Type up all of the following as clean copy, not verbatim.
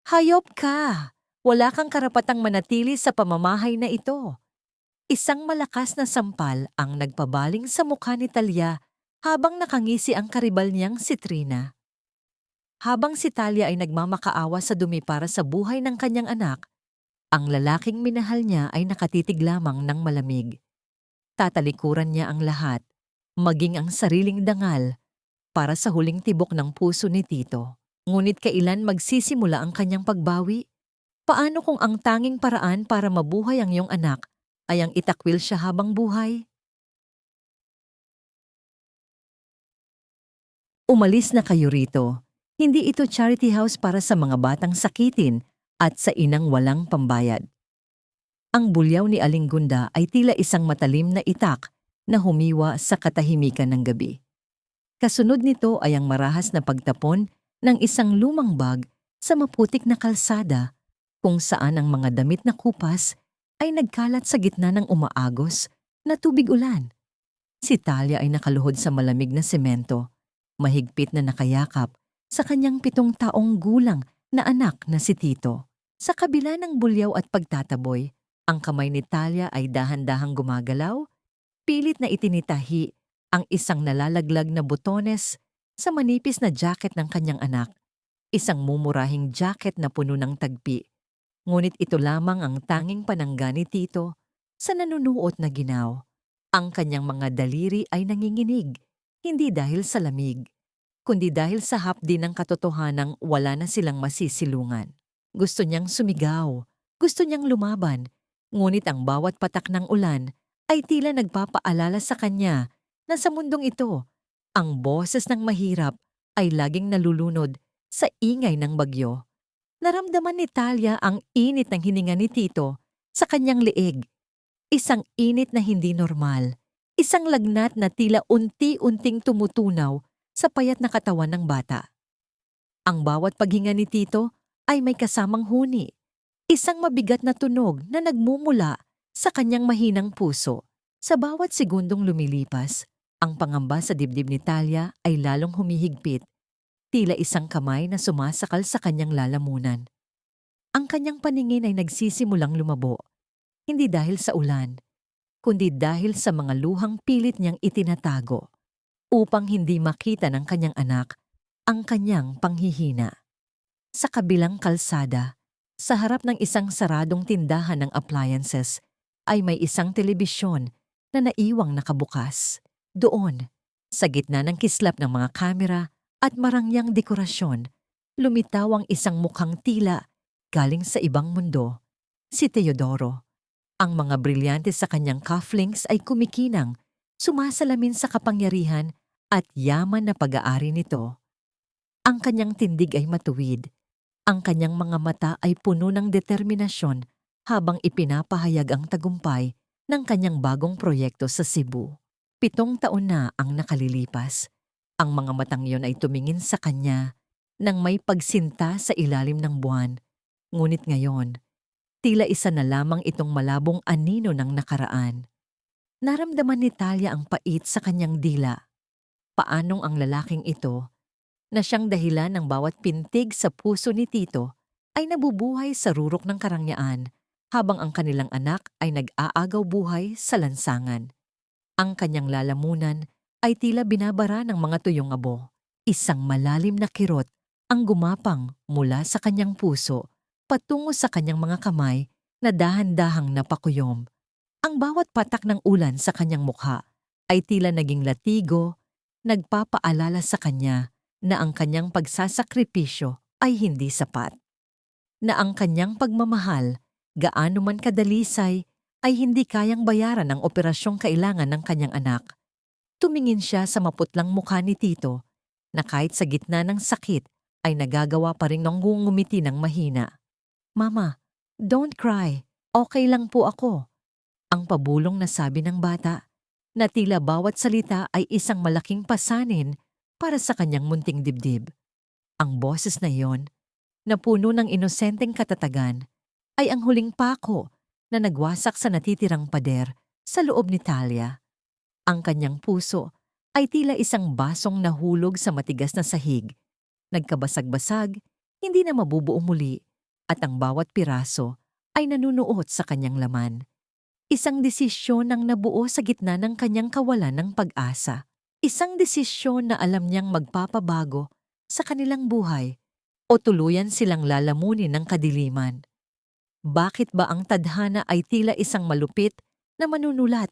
Hayop ka! Wala kang karapatang manatili sa pamamahay na ito. Isang malakas na sampal ang nagpabaling sa mukha ni Talia habang nakangisi ang karibal niyang si Trina. Habang si Talia ay nagmamakaawa sa dumi para sa buhay ng kanyang anak, ang lalaking minahal niya ay nakatitig lamang ng malamig. Tatalikuran niya ang lahat, maging ang sariling dangal, para sa huling tibok ng puso ni Tito. Ngunit kailan magsisimula ang kanyang pagbawi? Paano kung ang tanging paraan para mabuhay ang iyong anak ay ang itakwil siya habang buhay? Umalis na kayo rito. Hindi ito charity house para sa mga batang sakitin at sa inang walang pambayad. Ang bulyaw ni Aling Gunda ay tila isang matalim na itak na humiwa sa katahimikan ng gabi. Kasunod nito ay ang marahas na pagtapon ng isang lumang bag sa maputik na kalsada kung saan ang mga damit na kupas ay nagkalat sa gitna ng umaagos na tubig ulan. Si Talia ay nakaluhod sa malamig na semento, mahigpit na nakayakap sa kanyang 7 taong gulang na anak na si Tito. Sa kabila ng bulyaw at pagtataboy, ang kamay ni Talia ay dahan-dahang gumagalaw, pilit na itinitahi ang isang nalalaglag na butones sa manipis na jacket ng kanyang anak, isang mumurahing jacket na puno ng tagpi. Ngunit ito lamang ang tanging panangga ni Tito sa nanunuot na ginaw. Ang kanyang mga daliri ay nanginginig, hindi dahil sa lamig, kundi dahil sa hapdi ng katotohanang wala na silang masisilungan. Gusto niyang sumigaw, gusto niyang lumaban, ngunit ang bawat patak ng ulan ay tila nagpapaalala sa kanya na sa mundong ito, ang boses ng mahirap ay laging nalulunod sa ingay ng bagyo. Naramdaman ni Talia ang init ng hininga ni Tito sa kanyang leeg. Isang init na hindi normal. Isang lagnat na tila unti-unting tumutunaw sa payat na katawan ng bata. Ang bawat paghinga ni Tito ay may kasamang huni. Isang mabigat na tunog na nagmumula sa kanyang mahinang puso. Sa bawat segundong lumilipas, ang pangamba sa dibdib ni Talia ay lalong humihigpit. Tila isang kamay na sumasakal sa kanyang lalamunan. Ang kanyang paningin ay nagsisimulang lumabo, hindi dahil sa ulan, kundi dahil sa mga luhang pilit niyang itinatago upang hindi makita ng kanyang anak ang kanyang panghihina. Sa kabilang kalsada, sa harap ng isang saradong tindahan ng appliances, ay may isang telebisyon na naiwang nakabukas. Doon, sa gitna ng kislap ng mga kamera at marangyang dekorasyon, lumitaw ang isang mukhang tila galing sa ibang mundo, si Teodoro. Ang mga brilyante sa kanyang cufflinks ay kumikinang, sumasalamin sa kapangyarihan at yaman na pag-aari nito. Ang kanyang tindig ay matuwid. Ang kanyang mga mata ay puno ng determinasyon habang ipinapahayag ang tagumpay ng kanyang bagong proyekto sa Cebu. 7 taon na ang nakalilipas. Ang mga matang iyon ay tumingin sa kanya nang may pagsinta sa ilalim ng buwan. Ngunit ngayon, tila isa na lamang itong malabong anino ng nakaraan. Naramdaman ni Talia ang pait sa kanyang dila. Paanong ang lalaking ito, na siyang dahilan ng bawat pintig sa puso ni Tito, ay nabubuhay sa rurok ng karangyaan habang ang kanilang anak ay nag-aagaw buhay sa lansangan. Ang kanyang lalamunan ay tila binabara ng mga tuyong abo. Isang malalim na kirot ang gumapang mula sa kanyang puso patungo sa kanyang mga kamay na dahan-dahang napakuyom. Ang bawat patak ng ulan sa kanyang mukha ay tila naging latigo, nagpapaalala sa kanya na ang kanyang pagsasakripisyo ay hindi sapat. Na ang kanyang pagmamahal, gaano man kadalisay, ay hindi kayang bayaran ang operasyong kailangan ng kanyang anak. Tumingin siya sa maputlang mukha ni Tito na kahit sa gitna ng sakit ay nagagawa pa rin ng ngumiti ng mahina. "Mama, don't cry. Okay lang po ako." Ang pabulong na sabi ng bata, na tila bawat salita ay isang malaking pasanin para sa kanyang munting dibdib. Ang boses na iyon, na puno ng inosenteng katatagan, ay ang huling pako na nagwasak sa natitirang pader sa loob ni Talia. Ang kanyang puso ay tila isang basong nahulog sa matigas na sahig. Nagkabasag-basag, hindi na mabubuo muli, at ang bawat piraso ay nanunuot sa kanyang laman. Isang desisyon ang nabuo sa gitna ng kanyang kawalan ng pag-asa. Isang desisyon na alam niyang magpapabago sa kanilang buhay o tuluyan silang lalamunin ng kadiliman. Bakit ba ang tadhana ay tila isang malupit na manunulat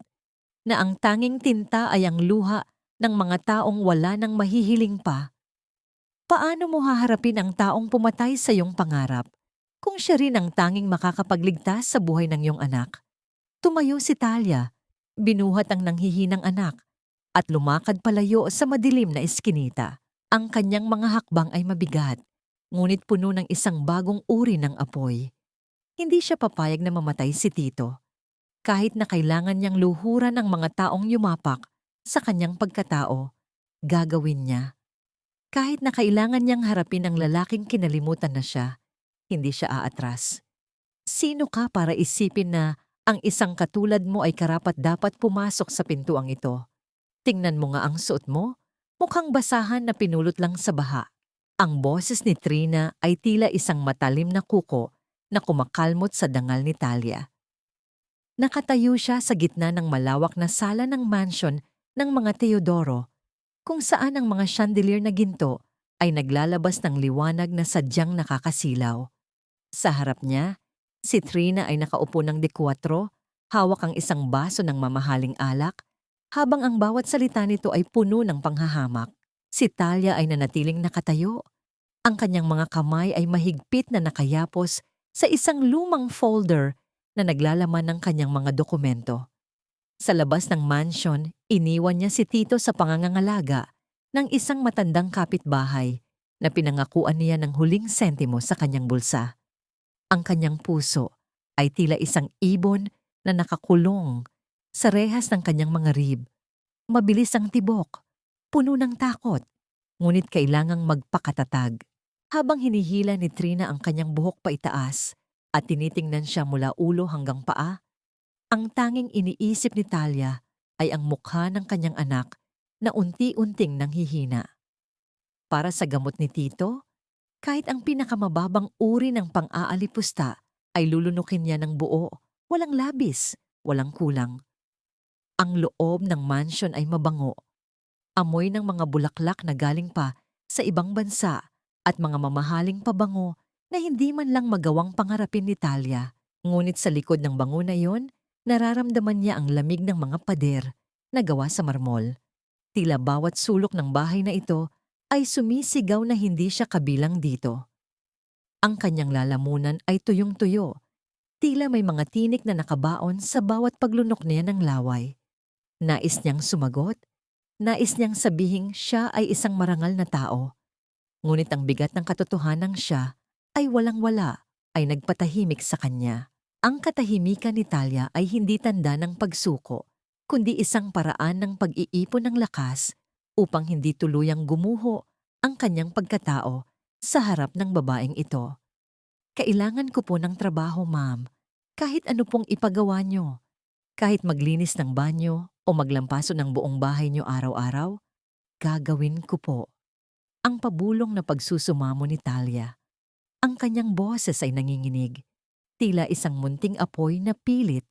na ang tanging tinta ay ang luha ng mga taong wala nang mahihiling pa? Paano mo haharapin ang taong pumatay sa iyong pangarap kung siya rin ang tanging makakapagligtas sa buhay ng iyong anak? Tumayo si Talia, binuhat ang nanghihinang anak, at lumakad palayo sa madilim na eskinita. Ang kanyang mga hakbang ay mabigat, ngunit puno ng isang bagong uri ng apoy. Hindi siya papayag na mamatay si Tito, kahit na kailangan niyang luhuran ng mga taong yumapak sa kanyang pagkatao, gagawin niya. Kahit na kailangan niyang harapin ang lalaking kinalimutan na siya, hindi siya aatras. Sino ka para isipin na ang isang katulad mo ay karapat-dapat pumasok sa pintuang ito? Tingnan mo nga ang suot mo, mukhang basahan na pinulot lang sa baha. Ang boses ni Trina ay tila isang matalim na kuko na kumakalmot sa dangal ni Talia. Nakatayo siya sa gitna ng malawak na sala ng mansion ng mga Teodoro, kung saan ang mga chandelier na ginto ay naglalabas ng liwanag na sadyang nakakasilaw. Sa harap niya, si Trina ay nakaupo ng dekwatro, hawak ang isang baso ng mamahaling alak, habang ang bawat salita nito ay puno ng panghahamak. Si Talia ay nanatiling nakatayo. Ang kanyang mga kamay ay mahigpit na nakayapos sa isang lumang folder na naglalaman ng kanyang mga dokumento. Sa labas ng mansion, iniwan niya si Tito sa pangangangalaga ng isang matandang kapitbahay na pinangakuan niya ng huling sentimo sa kanyang bulsa. Ang kanyang puso ay tila isang ibon na nakakulong sa rehas ng kanyang mga rib. Mabilis ang tibok, puno ng takot, ngunit kailangang magpakatatag. Habang hinihila ni Trina ang kanyang buhok paitaas at tinitingnan siya mula ulo hanggang paa, ang tanging iniisip ni Talia ay ang mukha ng kanyang anak na unti-unting nanghihina. Para sa gamot ni Tito, kahit ang pinakamababang uri ng pang-aalipusta ay lulunukin niya ng buo, walang labis, walang kulang. Ang loob ng mansion ay mabango. Amoy ng mga bulaklak na galing pa sa ibang bansa at mga mamahaling pabango na hindi man lang magawang pangarapin ni Talia. Ngunit sa likod ng bango na yon, nararamdaman niya ang lamig ng mga pader na gawa sa marmol. Tila bawat sulok ng bahay na ito ay sumisigaw na hindi siya kabilang dito. Ang kanyang lalamunan ay tuyong-tuyo. Tila may mga tinik na nakabaon sa bawat paglunok niya ng laway. Nais niyang sumagot. Nais niyang sabihing siya ay isang marangal na tao. Ngunit ang bigat ng katotohanan siya ay walang-wala, ay nagpatahimik sa kanya. Ang katahimikan ni Talia ay hindi tanda ng pagsuko, kundi isang paraan ng pag-iipon ng lakas upang hindi tuluyang gumuho ang kanyang pagkatao sa harap ng babaeng ito. Kailangan ko po ng trabaho, ma'am. Kahit ano pong ipagawa niyo. Kahit maglinis ng banyo o maglampaso ng buong bahay niyo araw-araw, gagawin ko po. Ang pabulong na pagsusumamo ni Talia. Ang kanyang boses ay nanginginig. Tila isang munting apoy na pilit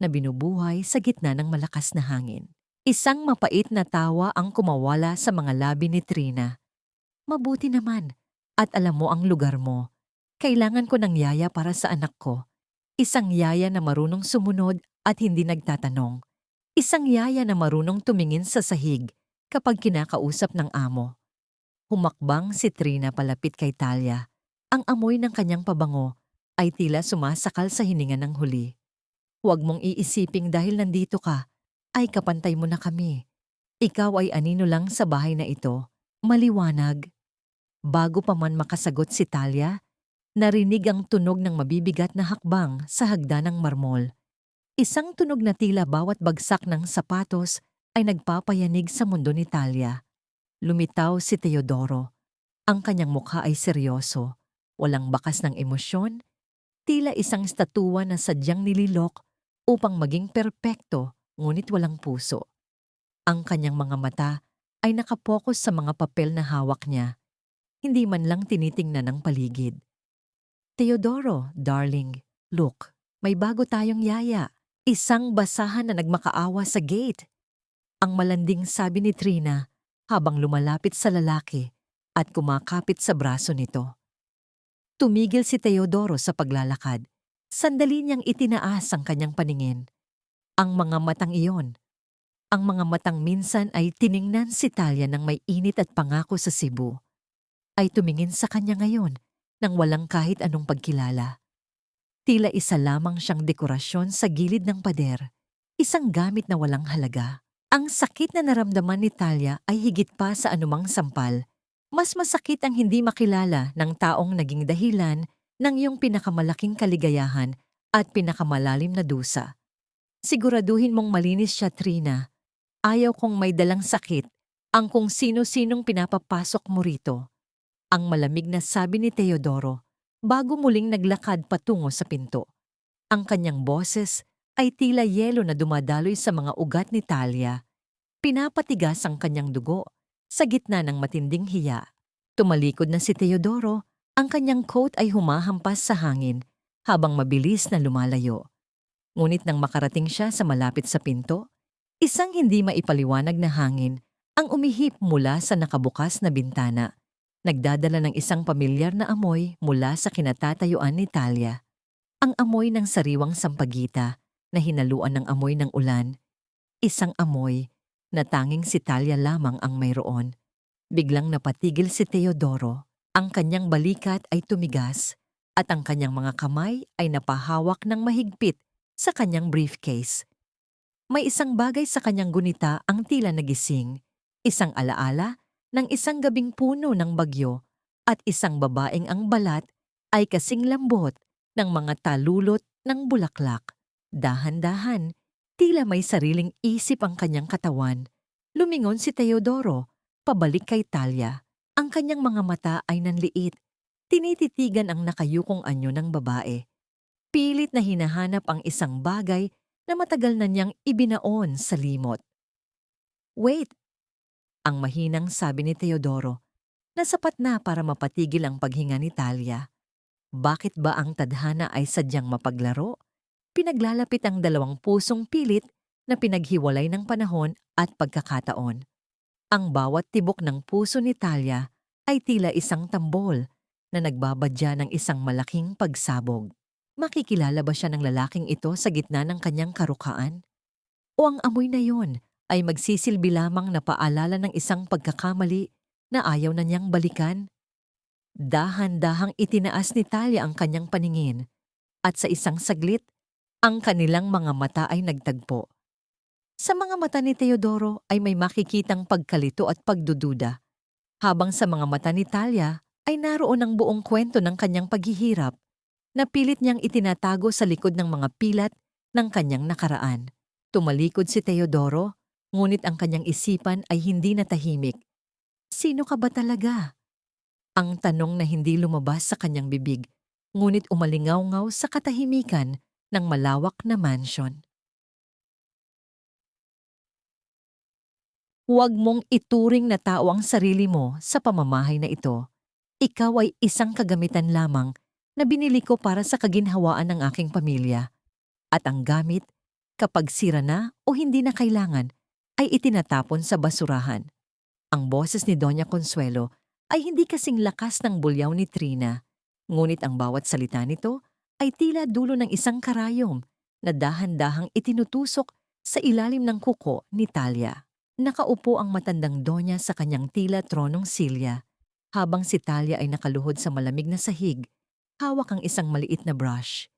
na binubuhay sa gitna ng malakas na hangin. Isang mapait na tawa ang kumawala sa mga labi ni Trina. Mabuti naman, at alam mo ang lugar mo. Kailangan ko ng yaya para sa anak ko. Isang yaya na marunong sumunod at hindi nagtatanong. Isang yaya na marunong tumingin sa sahig kapag kinakausap ng amo. Humakbang si Trina palapit kay Talia. Ang amoy ng kanyang pabango ay tila sumasakal sa hininga ng huli. Huwag mong iisiping dahil nandito ka, ay kapantay mo na kami. Ikaw ay anino lang sa bahay na ito. Maliwanag. Bago pa man makasagot si Talia, narinig ang tunog ng mabibigat na hakbang sa hagdan ng marmol. Isang tunog na tila bawat bagsak ng sapatos ay nagpapayanig sa mundo ni Talia. Lumitaw si Teodoro. Ang kanyang mukha ay seryoso, walang bakas ng emosyon, tila isang estatwa na sadyang nililok upang maging perpekto ngunit walang puso. Ang kanyang mga mata ay nakapokus sa mga papel na hawak niya, hindi man lang tinitingnan ng paligid. Teodoro, darling, look, may bago tayong yaya. Isang basahan na nagmakaawa sa gate. Ang malanding sabi ni Trina habang lumalapit sa lalaki at kumakapit sa braso nito. Tumigil si Teodoro sa paglalakad. Sandali niyang itinaas ang kanyang paningin. Ang mga matang iyon. Ang mga matang minsan ay tiningnan si Talia ng may init at pangako sa Cebu. Ay tumingin sa kanya ngayon nang walang kahit anong pagkilala. Tila isa lamang siyang dekorasyon sa gilid ng pader, isang gamit na walang halaga. Ang sakit na naramdaman ni Talia ay higit pa sa anumang sampal. Mas masakit ang hindi makilala ng taong naging dahilan ng iyong pinakamalaking kaligayahan at pinakamalalim na dusa. Siguraduhin mong malinis siya, Trina. Ayaw kong may dalang sakit ang kung sino-sinong pinapapasok mo rito. Ang malamig na sabi ni Teodoro bago muling naglakad patungo sa pinto. Ang kanyang boses ay tila yelo na dumadaloy sa mga ugat ni Talia. Pinapatigas ang kanyang dugo sa gitna ng matinding hiya. Tumalikod na si Teodoro, ang kanyang coat ay humahampas sa hangin habang mabilis na lumalayo. Ngunit nang makarating siya sa malapit sa pinto, isang hindi maipaliwanag na hangin ang umihip mula sa nakabukas na bintana. Nagdadala ng isang pamilyar na amoy mula sa kinatatayuan ni Talia. Ang amoy ng sariwang sampagita na hinaluan ng amoy ng ulan. Isang amoy na tanging si Talia lamang ang mayroon. Biglang napatigil si Teodoro. Ang kanyang balikat ay tumigas at ang kanyang mga kamay ay napahawak ng mahigpit sa kanyang briefcase. May isang bagay sa kanyang gunita ang tila nagising. Isang alaala ng isang gabing puno ng bagyo at isang babaeng ang balat ay kasing lambot ng mga talulot ng bulaklak. Dahan-dahan, tila may sariling isip ang kanyang katawan. Lumingon si Teodoro, pabalik kay Talia. Ang kanyang mga mata ay nanliit. Tinititigan ang nakayukong anyo ng babae. Pilit na hinahanap ang isang bagay na matagal na niyang ibinaon sa limot. Wait! Ang mahinang sabi ni Teodoro, na sapat na para mapatigil ang paghinga ni Talia. Bakit ba ang tadhana ay sadyang mapaglaro? Pinaglalapit ang dalawang pusong pilit na pinaghiwalay ng panahon at pagkakataon. Ang bawat tibok ng puso ni Talia ay tila isang tambol na nagbabadya ng isang malaking pagsabog. Makikilala ba siya ng lalaking ito sa gitna ng kanyang karukhaan? O ang amoy na yon ay magsisilbi lamang na paalala ng isang pagkakamali na ayaw na niyang balikan? Dahan-dahang itinaas ni Talia ang kanyang paningin at sa isang saglit, ang kanilang mga mata ay nagtagpo. Sa mga mata ni Teodoro ay may makikitang pagkalito at pagdududa, habang sa mga mata ni Talia ay naroon ang buong kwento ng kanyang paghihirap na pilit niyang itinatago sa likod ng mga pilat ng kanyang nakaraan. Tumalikod si Teodoro, ngunit ang kanyang isipan ay hindi natahimik. Sino ka ba talaga? Ang tanong na hindi lumabas sa kanyang bibig, ngunit umalingaw-ngaw sa katahimikan ng malawak na mansyon. Huwag mong ituring na tao ang sarili mo sa pamamahay na ito. Ikaw ay isang kagamitan lamang na binili ko para sa kaginhawaan ng aking pamilya. At ang gamit, kapag sira na o hindi na kailangan, ay itinatapon sa basurahan. Ang boses ni Doña Consuelo ay hindi kasing lakas ng bulyaw ni Trina, ngunit ang bawat salita nito ay tila dulo ng isang karayom na dahan-dahang itinutusok sa ilalim ng kuko ni Talia. Nakaupo ang matandang Donya sa kanyang tila tronong silya, habang si Talia ay nakaluhod sa malamig na sahig, hawak ang isang maliit na brush.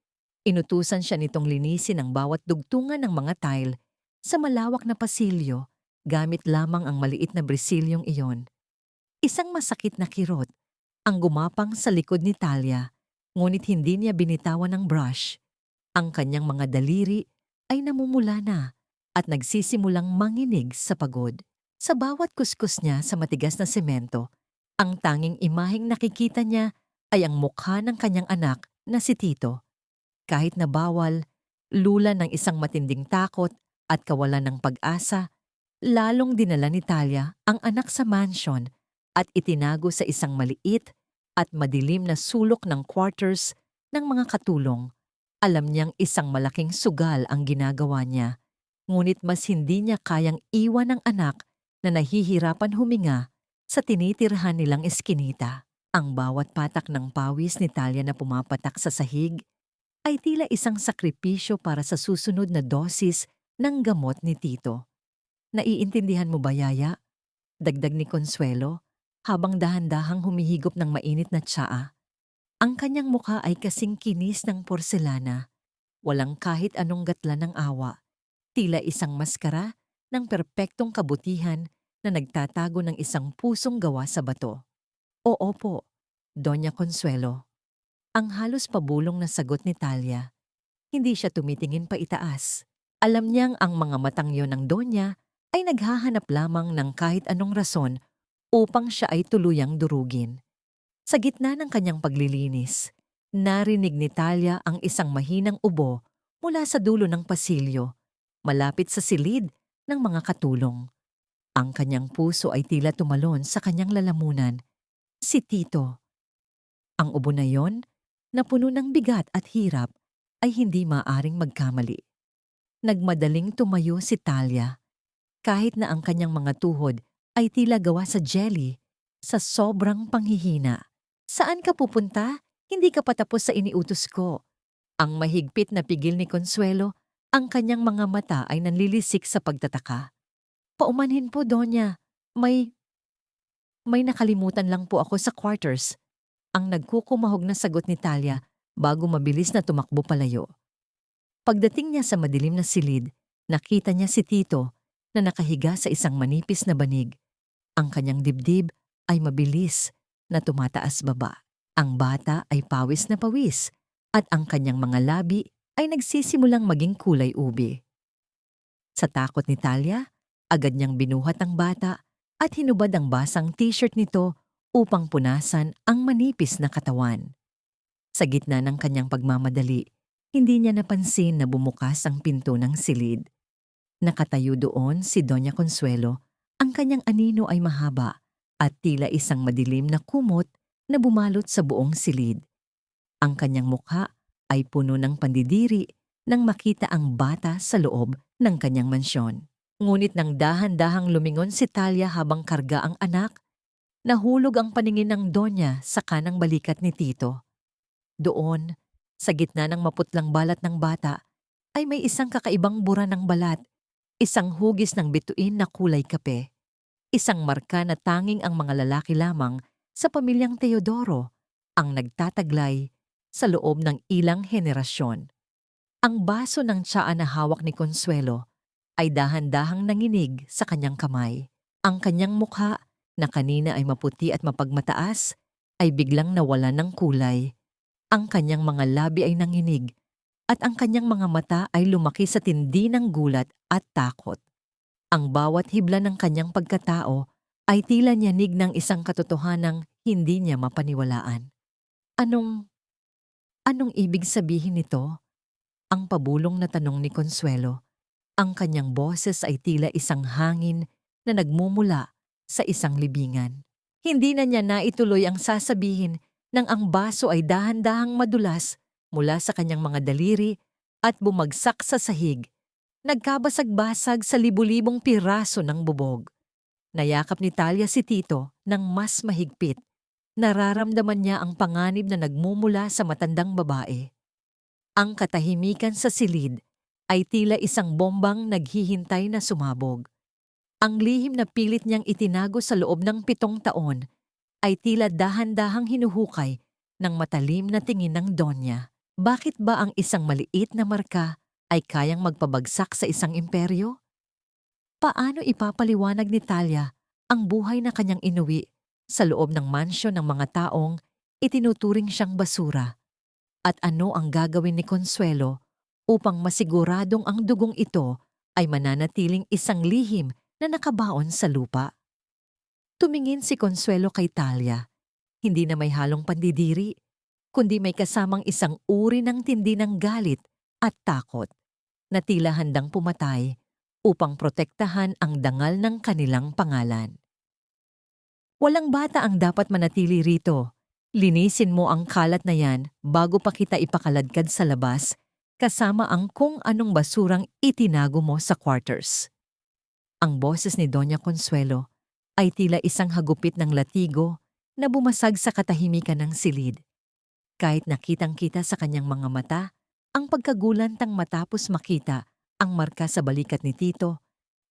Inutusan siya nitong linisin ang bawat dugtungan ng mga tile sa malawak na pasilyo, gamit lamang ang maliit na brisilyong iyon. Isang masakit na kirot ang gumapang sa likod ni Talia, ngunit hindi niya binitawan ang brush. Ang kanyang mga daliri ay namumula na at nagsisimulang manginig sa pagod. Sa bawat kuskus niya sa matigas na semento, ang tanging imaheng nakikita niya ay ang mukha ng kanyang anak na si Tito. Kahit na bawal, lula ng isang matinding takot at kawalan ng pag-asa, lalong dinala ni Talia ang anak sa mansion at itinago sa isang maliit at madilim na sulok ng quarters ng mga katulong. Alam niyang isang malaking sugal ang ginagawa niya, ngunit mas hindi niya kayang iwan ang anak na nahihirapan huminga sa tinitirhan nilang eskinita. Ang bawat patak ng pawis ni Talia na pumapatak sa sahig ay tila isang sakripisyo para sa susunod na dosis ng gamot ni Tito. Naiintindihan mo ba, Yaya? Dagdag ni Consuelo habang dahan-dahang humihigop ng mainit na tsaa. Ang kanyang mukha ay kasing kinis ng porselana. Walang kahit anong gatla ng awa. Tila isang maskara ng perpektong kabutihan na nagtatago ng isang pusong gawa sa bato. Oo po, Doña Consuelo. Ang halos pabulong na sagot ni Talia. Hindi siya tumitingin pa itaas. Alam niyang ang mga matang yon ng Donya ay naghahanap lamang ng kahit anong rason upang siya ay tuluyang durugin. Sa gitna ng kanyang paglilinis, narinig ni Talia ang isang mahinang ubo mula sa dulo ng pasilyo, malapit sa silid ng mga katulong. Ang kanyang puso ay tila tumalon sa kanyang lalamunan. Si Tito. Ang ubo na yon, na puno ng bigat at hirap, ay hindi maaring magkamali. Nagmadaling tumayo si Talia, kahit na ang kanyang mga tuhod ay tila gawa sa jelly sa sobrang panghihina. Saan ka pupunta? Hindi ka patapos sa iniutos ko. Ang mahigpit na pigil ni Consuelo, ang kanyang mga mata ay nanlilisik sa pagtataka. Paumanhin po, Donya. May nakalimutan lang po ako sa quarters. Ang nagkukumahog na sagot ni Talia bago mabilis na tumakbo palayo. Pagdating niya sa madilim na silid, nakita niya si Tito na nakahiga sa isang manipis na banig. Ang kanyang dibdib ay mabilis na tumataas baba. Ang bata ay pawis na pawis at ang kanyang mga labi ay nagsisimulang maging kulay ube. Sa takot ni Talia, agad niyang binuhat ang bata at hinubad ang basang t-shirt nito upang punasan ang manipis na katawan. Sa gitna ng kanyang pagmamadali, hindi niya napansin na bumukas ang pinto ng silid. Nakatayo doon si Doña Consuelo, ang kanyang anino ay mahaba at tila isang madilim na kumot na bumalot sa buong silid. Ang kanyang mukha ay puno ng pandidiri nang makita ang bata sa loob ng kanyang mansyon. Ngunit nang dahan-dahang lumingon si Talia habang karga ang anak, nahulog ang paningin ng Donya sa kanang balikat ni Tito. Doon, sa gitna ng maputlang balat ng bata, ay may isang kakaibang bura ng balat, isang hugis ng bituin na kulay kape. Isang marka na tanging ang mga lalaki lamang sa pamilyang Teodoro ang nagtataglay sa loob ng ilang henerasyon. Ang baso ng tsaa na hawak ni Consuelo ay dahan-dahang nanginig sa kanyang kamay. Ang kanyang mukha, na kanina ay maputi at mapagmataas, ay biglang nawalan ng kulay. Ang kanyang mga labi ay nanginig at ang kanyang mga mata ay lumaki sa tindi ng gulat at takot. Ang bawat hibla ng kanyang pagkatao ay tila nyanig ng isang katotohanang hindi niya mapaniwalaan. Anong ibig sabihin nito? Ang pabulong na tanong ni Consuelo. Ang kanyang boses ay tila isang hangin na nagmumula sa isang libingan. Hindi na niya naituloy ang sasabihin nang ang baso ay dahan-dahang madulas mula sa kanyang mga daliri at bumagsak sa sahig. Nagkabasag-basag sa libu-libong piraso ng bubog. Nayakap ni Talia si Tito ng mas mahigpit. Nararamdaman niya ang panganib na nagmumula sa matandang babae. Ang katahimikan sa silid ay tila isang bombang naghihintay na sumabog. Ang lihim na pilit niyang itinago sa loob ng 7 taon ay tila dahan-dahang hinuhukay ng matalim na tingin ng Donya. Bakit ba ang isang maliit na marka ay kayang magpabagsak sa isang imperyo? Paano ipapaliwanag ni Talia ang buhay na kanyang inuwi sa loob ng mansyon ng mga taong itinuturing siyang basura? At ano ang gagawin ni Consuelo upang masiguradong ang dugong ito ay mananatiling isang lihim na nakabaon sa lupa? Tumingin si Consuelo kay Talia, hindi na may halong pandidiri, kundi may kasamang isang uri ng tindi ng galit at takot na tila handang pumatay upang protektahan ang dangal ng kanilang pangalan. Walang bata ang dapat manatili rito. Linisin mo ang kalat na yan bago pa kita ipakaladkad sa labas, kasama ang kung anong basurang itinago mo sa quarters. Ang boses ni Doña Consuelo ay tila isang hagupit ng latigo na bumasag sa katahimikan ng silid. Kahit nakitang-kita sa kanyang mga mata, ang pagkagulantang matapos makita ang marka sa balikat ni Tito,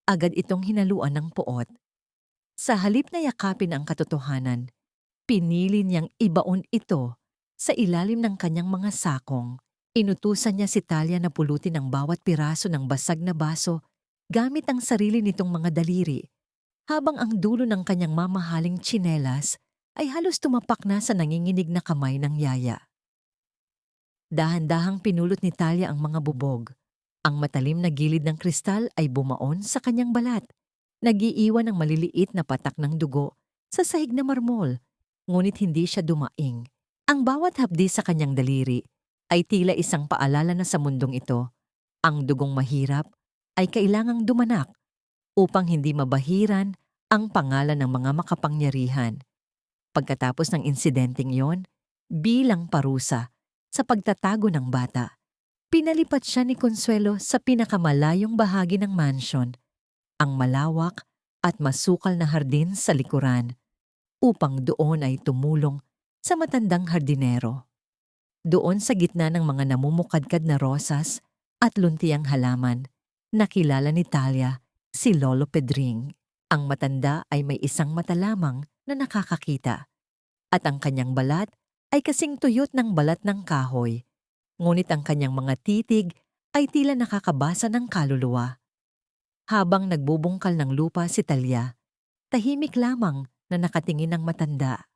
agad itong hinaluan ng poot. Sa halip na yakapin ang katotohanan, pinili niyang ibaon ito sa ilalim ng kanyang mga sakong. Inutusan niya si Talia na pulutin ang bawat piraso ng basag na baso gamit ang sarili nitong mga daliri, habang ang dulo ng kanyang mamahaling tsinelas ay halos tumapak na sa nanginginig na kamay ng yaya. Dahan-dahang pinulot ni Talia ang mga bubog. Ang matalim na gilid ng kristal ay bumaon sa kanyang balat. Nagiiwan ng maliliit na patak ng dugo sa sahig na marmol, ngunit hindi siya dumaing. Ang bawat hapdi sa kanyang daliri ay tila isang paalala na sa mundong ito, ang dugong mahirap ay kailangang dumanak upang hindi mabahiran ang pangalan ng mga makapangyarihan. Pagkatapos ng insidenteng yon, bilang parusa sa pagtatago ng bata, pinalipat siya ni Consuelo sa pinakamalayong bahagi ng mansion, ang malawak at masukal na hardin sa likuran, upang doon ay tumulong sa matandang hardinero. Doon sa gitna ng mga namumukadkad na rosas at luntiang halaman, nakilala ni Talia si Lolo Pedring. Ang matanda ay may isang mata lamang na nakakakita, at ang kanyang balat ay kasing tuyot ng balat ng kahoy, ngunit ang kanyang mga titig ay tila nakakabasa ng kaluluwa. Habang nagbubungkal ng lupa si Talia, tahimik lamang na nakatingin ang matanda.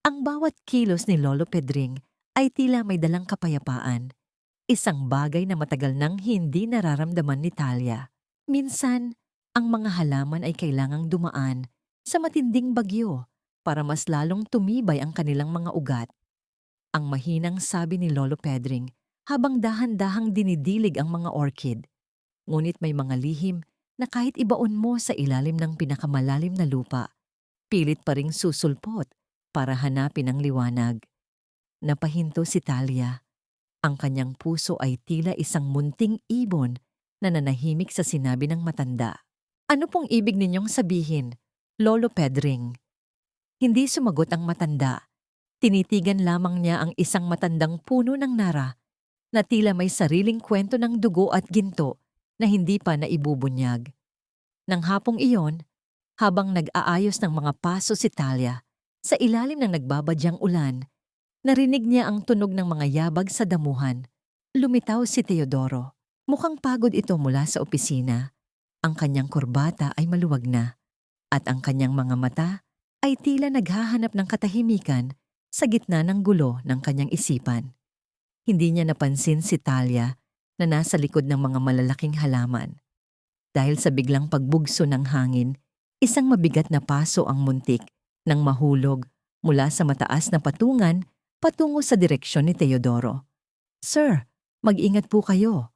Ang bawat kilos ni Lolo Pedring ay tila may dalang kapayapaan, isang bagay na matagal nang hindi nararamdaman ni Talia. Minsan, ang mga halaman ay kailangang dumaan sa matinding bagyo para mas lalong tumibay ang kanilang mga ugat. Ang mahinang sabi ni Lolo Pedring habang dahan-dahang dinidilig ang mga orchid. Ngunit may mga lihim na kahit ibaon mo sa ilalim ng pinakamalalim na lupa, pilit pa ring susulpot para hanapin ang liwanag. Napahinto si Talia. Ang kanyang puso ay tila isang munting ibon na nanahimik sa sinabi ng matanda. Ano pong ibig ninyong sabihin, Lolo Pedring? Hindi sumagot ang matanda. Tinitigan lamang niya ang isang matandang puno ng nara na tila may sariling kwento ng dugo at ginto na hindi pa naibubunyag. Nang hapong iyon, habang nag-aayos ng mga paso si Talia, sa ilalim ng nagbabadyang ulan, narinig niya ang tunog ng mga yabag sa damuhan. Lumitaw si Teodoro. Mukhang pagod ito mula sa opisina. Ang kanyang kurbata ay maluwag na, at ang kanyang mga mata ay tila naghahanap ng katahimikan sa gitna ng gulo ng kanyang isipan. Hindi niya napansin si Talia na nasa likod ng mga malalaking halaman. Dahil sa biglang pagbugso ng hangin, isang mabigat na paso ang muntik nang mahulog mula sa mataas na patungan patungo sa direksyon ni Teodoro. "Sir, mag-ingat po kayo."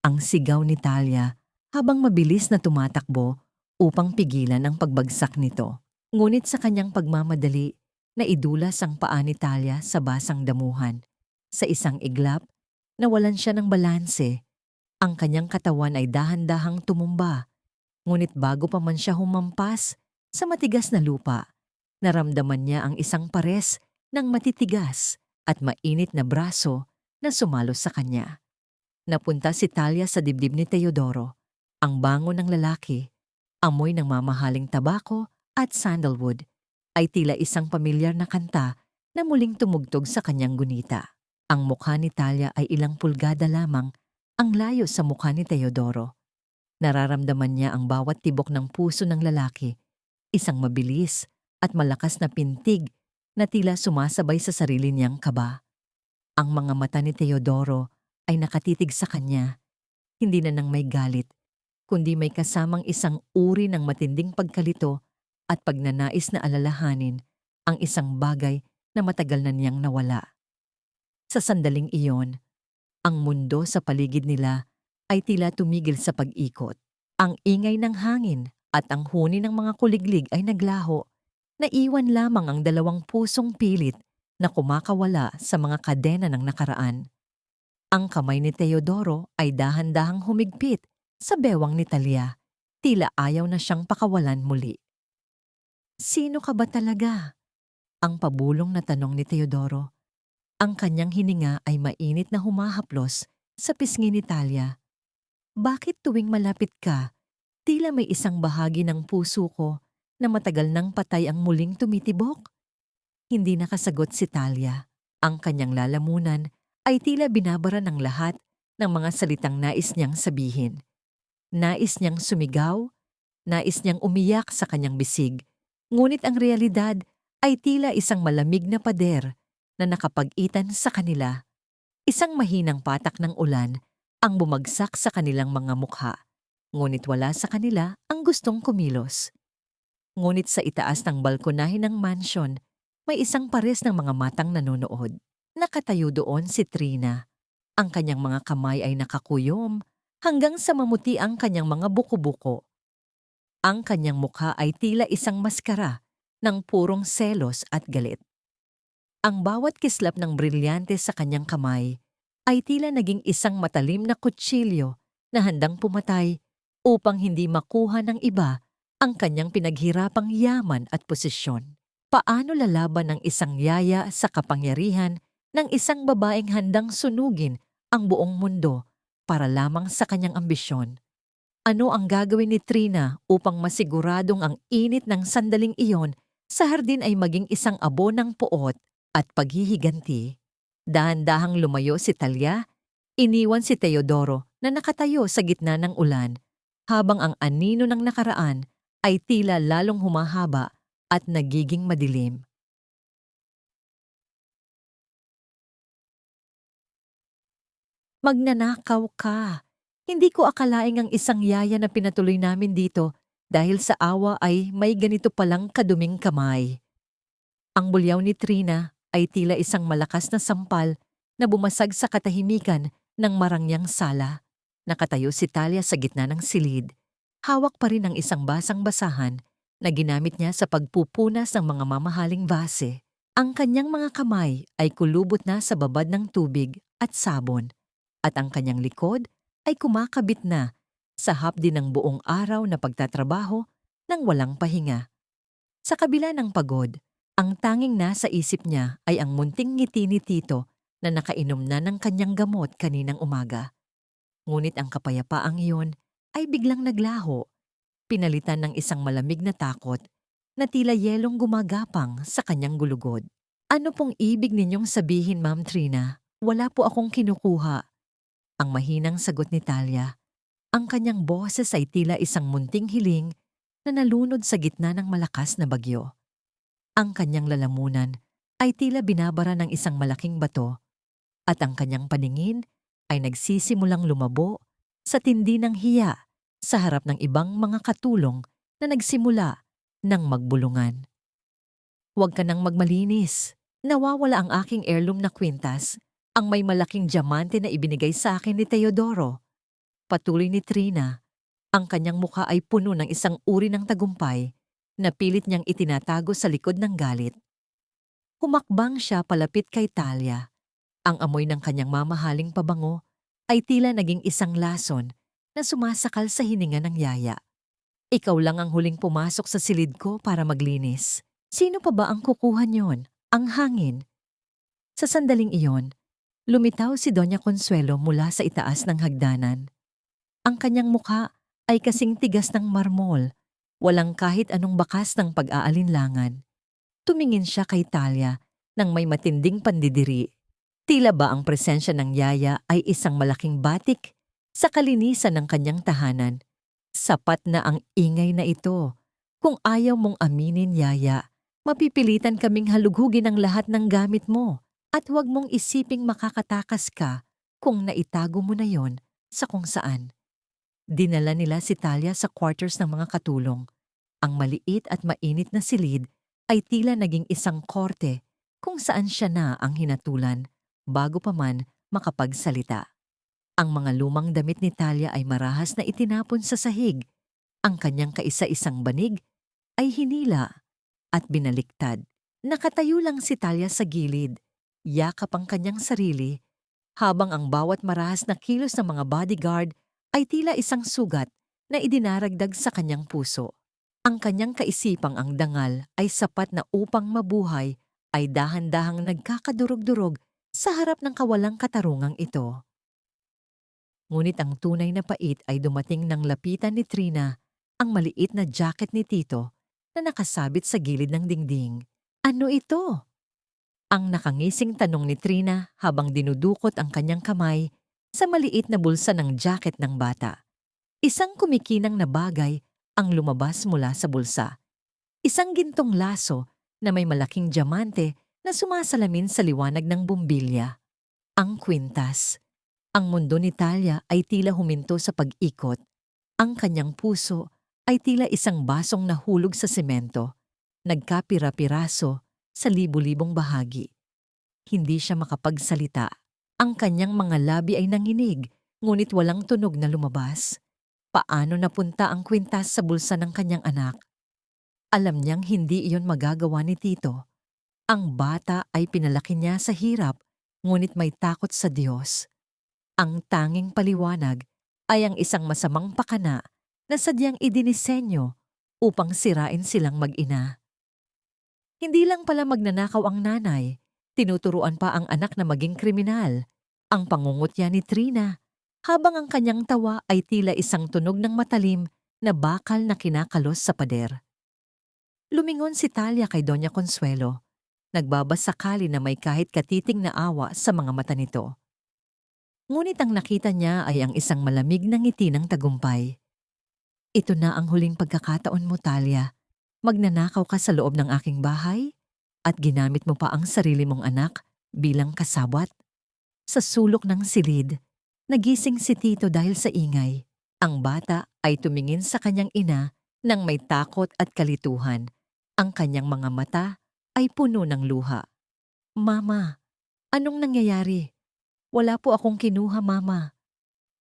Ang sigaw ni Talia habang mabilis na tumatakbo upang pigilan ang pagbagsak nito. Ngunit sa kanyang pagmamadali, naidulas ang paa ni Talia sa basang damuhan. Sa isang iglap, nawalan siya ng balanse. Ang kanyang katawan ay dahan-dahang tumumba. Ngunit bago pa man siya humampas sa matigas na lupa, naramdaman niya ang isang pares ng matitigas at mainit na braso na sumalo sa kanya. Napunta si Talia sa dibdib ni Teodoro. Ang bango ng lalaki, amoy ng mamahaling tabako at sandalwood ay tila isang pamilyar na kanta na muling tumugtog sa kanyang gunita. Ang mukha ni Talia ay ilang pulgada lamang ang layo sa mukha ni Teodoro. Nararamdaman niya ang bawat tibok ng puso ng lalaki, isang mabilis at malakas na pintig na tila sumasabay sa sarili niyang kaba. Ang mga mata ni Teodoro ay nakatitig sa kanya, hindi na nang may galit, kundi may kasamang isang uri ng matinding pagkalito at pagnanais na alalahanin ang isang bagay na matagal na niyang nawala. Sa sandaling iyon, ang mundo sa paligid nila ay tila tumigil sa pag-ikot. Ang ingay ng hangin at ang huni ng mga kuliglig ay naglaho. Naiwan lamang ang dalawang pusong pilit na kumakawala sa mga kadena ng nakaraan. Ang kamay ni Teodoro ay dahan-dahang humigpit sa bewang ni Talia. Tila ayaw na siyang pakawalan muli. Sino ka ba talaga? Ang pabulong na tanong ni Teodoro. Ang kanyang hininga ay mainit na humahaplos sa pisngi ni Talia. Bakit tuwing malapit ka, tila may isang bahagi ng puso ko na matagal nang patay ang muling tumitibok? Hindi nakasagot si Talia. Ang kanyang lalamunan ay tila binabara ng lahat ng mga salitang nais niyang sabihin. Nais niyang sumigaw, nais niyang umiyak sa kanyang bisig. Ngunit ang realidad ay tila isang malamig na pader na nakapag-itan sa kanila. Isang mahinang patak ng ulan ang bumagsak sa kanilang mga mukha. Ngunit wala sa kanila ang gustong kumilos. Ngunit sa itaas ng balkonahe ng mansyon, may isang pares ng mga matang nanonood. Nakatayo doon si Trina. Ang kanyang mga kamay ay nakakuyom hanggang sa mamuti ang kanyang mga buko-buko. Ang kanyang mukha ay tila isang maskara ng purong selos at galit. Ang bawat kislap ng brilyante sa kanyang kamay ay tila naging isang matalim na kutsilyo na handang pumatay upang hindi makuha ng iba ang kanyang pinaghirapang yaman at posisyon. Paano lalaban ng isang yaya sa kapangyarihan ng isang babaeng handang sunugin ang buong mundo para lamang sa kanyang ambisyon? Ano ang gagawin ni Trina upang masiguradong ang init ng sandaling iyon sa hardin ay maging isang abo ng puot at paghihiganti? Dahan-dahang lumayo si Talia, iniwan si Teodoro na nakatayo sa gitna ng ulan, habang ang anino ng nakaraan ay tila lalong humahaba at nagiging madilim. Magnanakaw ka. Hindi ko akalaing ang isang yaya na pinatuloy namin dito dahil sa awa ay may ganito palang kaduming kamay. Ang bulyaw ni Trina ay tila isang malakas na sampal na bumasag sa katahimikan ng marangyang sala. Nakatayo si Talia sa gitna ng silid. Hawak pa rin ang isang basang basahan na ginamit niya sa pagpupunas ng mga mamahaling base. Ang kanyang mga kamay ay kulubot na sa babad ng tubig at sabon, at ang kanyang likod ay kumakabit na sa hapdi ng buong araw na pagtatrabaho ng walang pahinga. Sa kabila ng pagod, ang tanging nasa isip niya ay ang munting ngiti ni Tito na nakainom na ng kanyang gamot kaninang umaga. Ngunit ang kapayapaang iyon ay biglang naglaho, pinalitan ng isang malamig na takot na tila yelong gumagapang sa kanyang gulugod. Ano pong ibig ninyong sabihin, Ma'am Trina? Wala po akong kinukuha. Ang mahinang sagot ni Talia. Ang kanyang boses ay tila isang munting hiling na nalunod sa gitna ng malakas na bagyo. Ang kanyang lalamunan ay tila binabara ng isang malaking bato, at ang kanyang paningin ay nagsisimulang lumabo sa tindi ng hiya sa harap ng ibang mga katulong na nagsimula ng magbulungan. Huwag ka nang magmalinis. Nawawala ang aking heirloom na kwintas, ang may malaking diamante na ibinigay sa akin ni Teodoro. Patuloy ni Trina. Ang kanyang mukha ay puno ng isang uri ng tagumpay na pilit niyang itinatago sa likod ng galit. Humakbang siya palapit kay Talia. Ang amoy ng kanyang mamahaling pabango ay tila naging isang lason na sumasakal sa hininga ng yaya. Ikaw lang ang huling pumasok sa silid ko para maglinis. Sino pa ba ang kukuha niyon? Ang hangin. Sa sandaling iyon, lumitaw si Doña Consuelo mula sa itaas ng hagdanan. Ang kanyang mukha ay kasing tigas ng marmol, walang kahit anong bakas ng pag-aalinlangan. Tumingin siya kay Talia nang may matinding pandidiri. Tila ba ang presensya ng yaya ay isang malaking batik sa kalinisan ng kanyang tahanan? Sapat na ang ingay na ito. Kung ayaw mong aminin, yaya, mapipilitan kaming halughugin ang lahat ng gamit mo at huwag mong isiping makakatakas ka kung naitago mo na yon sa kung saan. Dinala nila si Talia sa quarters ng mga katulong. Ang maliit at mainit na silid ay tila naging isang korte kung saan siya na ang hinatulan bago pa man makapagsalita. Ang mga lumang damit ni Talia ay marahas na itinapon sa sahig. Ang kanyang kaisa-isang banig ay hinila at binaliktad. Nakatayo lang si Talia sa gilid, yakap ang kanyang sarili, habang ang bawat marahas na kilos ng mga bodyguard ay tila isang sugat na idinaragdag sa kanyang puso. Ang kanyang kaisipang ang dangal ay sapat na upang mabuhay ay dahan-dahang nagkakadurog-durog sa harap ng kawalang katarungang ito. Ngunit ang tunay na pait ay dumating nang lapitan ni Trina ang maliit na jacket ni Tito na nakasabit sa gilid ng dingding. Ano ito? Ang nakangising tanong ni Trina habang dinudukot ang kanyang kamay sa maliit na bulsa ng jacket ng bata. Isang kumikinang na bagay ang lumabas mula sa bulsa. Isang gintong laso na may malaking diamante na sumasalamin sa liwanag ng bumbilya. Ang kwintas. Ang mundo ni Talia ay tila huminto sa pag-ikot. Ang kanyang puso ay tila isang basong nahulog sa semento, nagkapira-piraso sa libu-libong bahagi. Hindi siya makapagsalita. Ang kanyang mga labi ay nanginig, ngunit walang tunog na lumabas. Paano napunta ang kwintas sa bulsa ng kanyang anak? Alam niyang hindi iyon magagawa ni Tito. Ang bata ay pinalaki niya sa hirap, ngunit may takot sa Diyos. Ang tanging paliwanag ay ang isang masamang pakana na sadyang idinisenyo upang sirain silang mag-ina. Hindi lang pala magnanakaw ang nanay, tinuturuan pa ang anak na maging kriminal. Ang pangungutya ni Trina, habang ang kanyang tawa ay tila isang tunog ng matalim na bakal na kinakalos sa pader. Lumingon si Talia kay Doña Consuelo, nagbabasakali na may kahit katiting na awa sa mga mata nito. Ngunit ang nakita niya ay ang isang malamig na ngiti ng tagumpay. Ito na ang huling pagkakataon mo, Talia. Magnanakaw ka sa loob ng aking bahay at ginamit mo pa ang sarili mong anak bilang kasabwat. Sa sulok ng silid, nagising si Tito dahil sa ingay. Ang bata ay tumingin sa kanyang ina nang may takot at kalituhan. Ang kanyang mga mata ay puno ng luha. Mama, anong nangyayari? Wala po akong kinuha, Mama.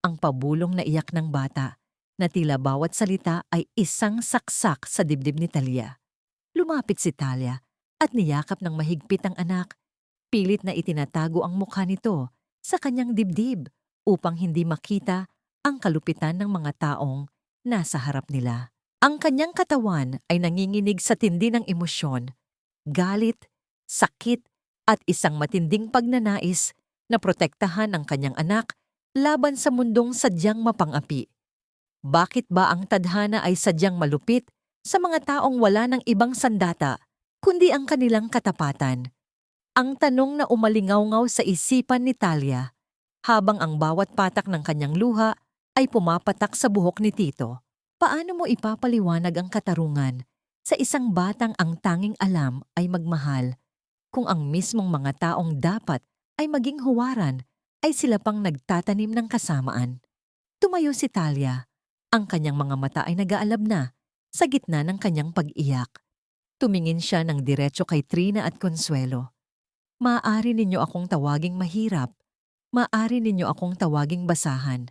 Ang pabulong na iyak ng bata na tila bawat salita ay isang saksak sa dibdib ni Talia. Lumapit si Talia at niyakap ng mahigpit ang anak. Pilit na itinatago ang mukha nito sa kanyang dibdib upang hindi makita ang kalupitan ng mga taong nasa harap nila. Ang kanyang katawan ay nanginginig sa tindi ng emosyon, galit, sakit at isang matinding pagnanais na protektahan ang kanyang anak laban sa mundong sadyang mapang-api. Bakit ba ang tadhana ay sadyang malupit sa mga taong wala ng ibang sandata, kundi ang kanilang katapatan? Ang tanong na umalingaw-ngaw sa isipan ni Talia, habang ang bawat patak ng kanyang luha ay pumapatak sa buhok ni Tito. Paano mo ipapaliwanag ang katarungan sa isang batang ang tanging alam ay magmahal, kung ang mismong mga taong dapat ay maging huwaran ay sila pang nagtatanim ng kasamaan? Tumayo si Talia. Ang kanyang mga mata ay nag-aalab na sa gitna ng kanyang pag-iyak. Tumingin siya ng diretso kay Trina at Consuelo. Maaari ninyo akong tawaging mahirap. Maaari ninyo akong tawaging basahan.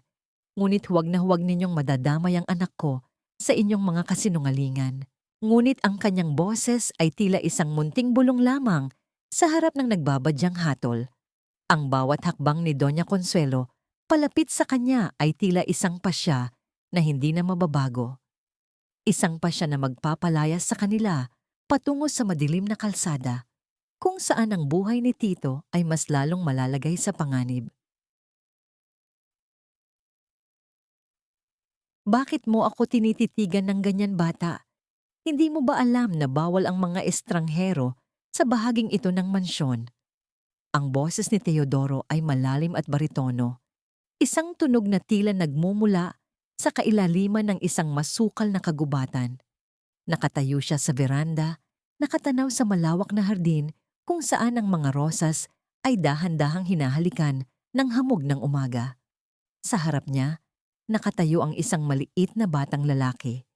Ngunit huwag na huwag ninyong madadamay ang anak ko sa inyong mga kasinungalingan. Ngunit ang kanyang boses ay tila isang munting bulong lamang sa harap ng nagbabadyang hatol. Ang bawat hakbang ni Doña Consuelo palapit sa kanya ay tila isang pasya na hindi na mababago. Isang pasya na magpapalayas sa kanila patungo sa madilim na kalsada, kung saan ang buhay ni Tito ay mas lalong malalagay sa panganib. Bakit mo ako tinititigan ng ganyan, bata? Hindi mo ba alam na bawal ang mga estranghero sa bahaging ito ng mansyon? Ang boses ni Teodoro ay malalim at baritono. Isang tunog na tila nagmumula sa kailaliman ng isang masukal na kagubatan. Nakatayo siya sa veranda, nakatanaw sa malawak na hardin kung saan ang mga rosas ay dahan-dahang hinahalikan ng hamog ng umaga. Sa harap niya, nakatayo ang isang maliit na batang lalaki.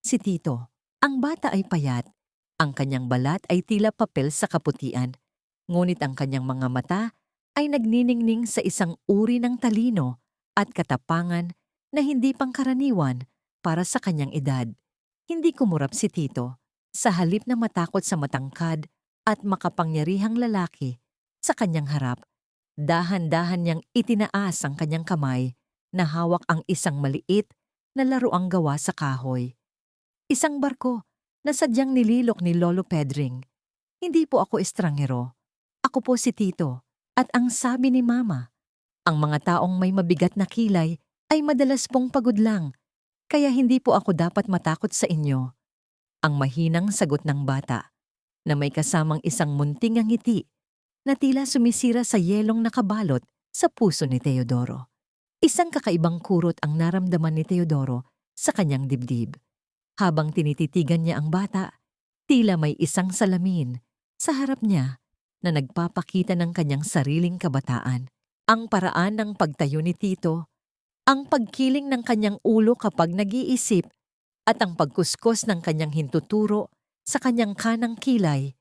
Si Tito. Ang bata ay payat. Ang kanyang balat ay tila papel sa kaputian. Ngunit ang kanyang mga mata ay nagniningning sa isang uri ng talino at katapangan na hindi pangkaraniwan para sa kanyang edad. Hindi kumurap si Tito. Sa halip na matakot sa matangkad at makapangyarihang lalaki sa kanyang harap. Dahan-dahan niyang itinaas ang kanyang kamay na hawak ang isang maliit na laruang gawa sa kahoy. Isang barko na sadyang nililok ni Lolo Pedring. Hindi po ako estranghero. Ako po si Tito. At ang sabi ni Mama, ang mga taong may mabigat na kilay ay madalas pong pagod lang. Kaya hindi po ako dapat matakot sa inyo. Ang mahinang sagot ng bata na may kasamang isang munting ngiti na tila sumisira sa yelong nakabalot sa puso ni Teodoro. Isang kakaibang kurot ang naramdaman ni Teodoro sa kanyang dibdib. Habang tinititigan niya ang bata, tila may isang salamin sa harap niya na nagpapakita ng kanyang sariling kabataan. Ang paraan ng pagtayo ni Tito, ang pagkiling ng kanyang ulo kapag nag-iisip, at ang pagkuskos ng kanyang hintuturo sa kanyang kanang kilay.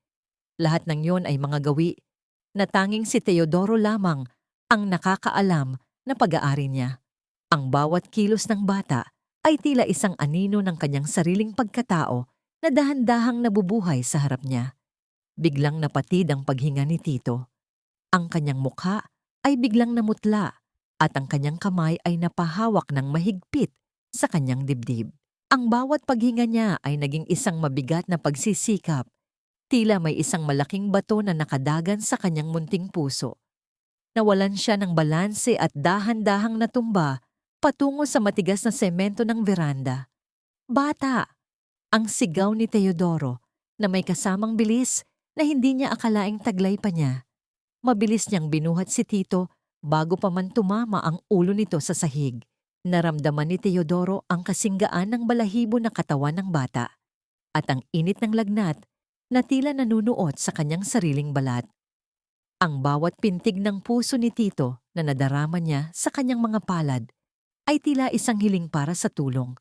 Lahat ng yon ay mga gawi na tanging si Teodoro lamang ang nakakaalam na pag-aari niya. Ang bawat kilos ng bata ay tila isang anino ng kanyang sariling pagkatao na dahan-dahang nabubuhay sa harap niya. Biglang napatid ang paghinga ni Tito. Ang kanyang mukha ay biglang namutla at ang kanyang kamay ay napahawak ng mahigpit sa kanyang dibdib. Ang bawat paghinga niya ay naging isang mabigat na pagsisikap. Tila may isang malaking bato na nakadagan sa kanyang munting puso. Nawalan siya ng balanse at dahan-dahang natumba patungo sa matigas na semento ng veranda. Bata! Ang sigaw ni Teodoro na may kasamang bilis na hindi niya akalaing taglay pa niya. Mabilis niyang binuhat si Tito bago pa man tumama ang ulo nito sa sahig. Naramdaman ni Teodoro ang kasinggaan ng balahibo na katawan ng bata at ang init ng lagnat na tila nanunuot sa kanyang sariling balat. Ang bawat pintig ng puso ni Tito na nadarama niya sa kanyang mga palad ay tila isang hiling para sa tulong,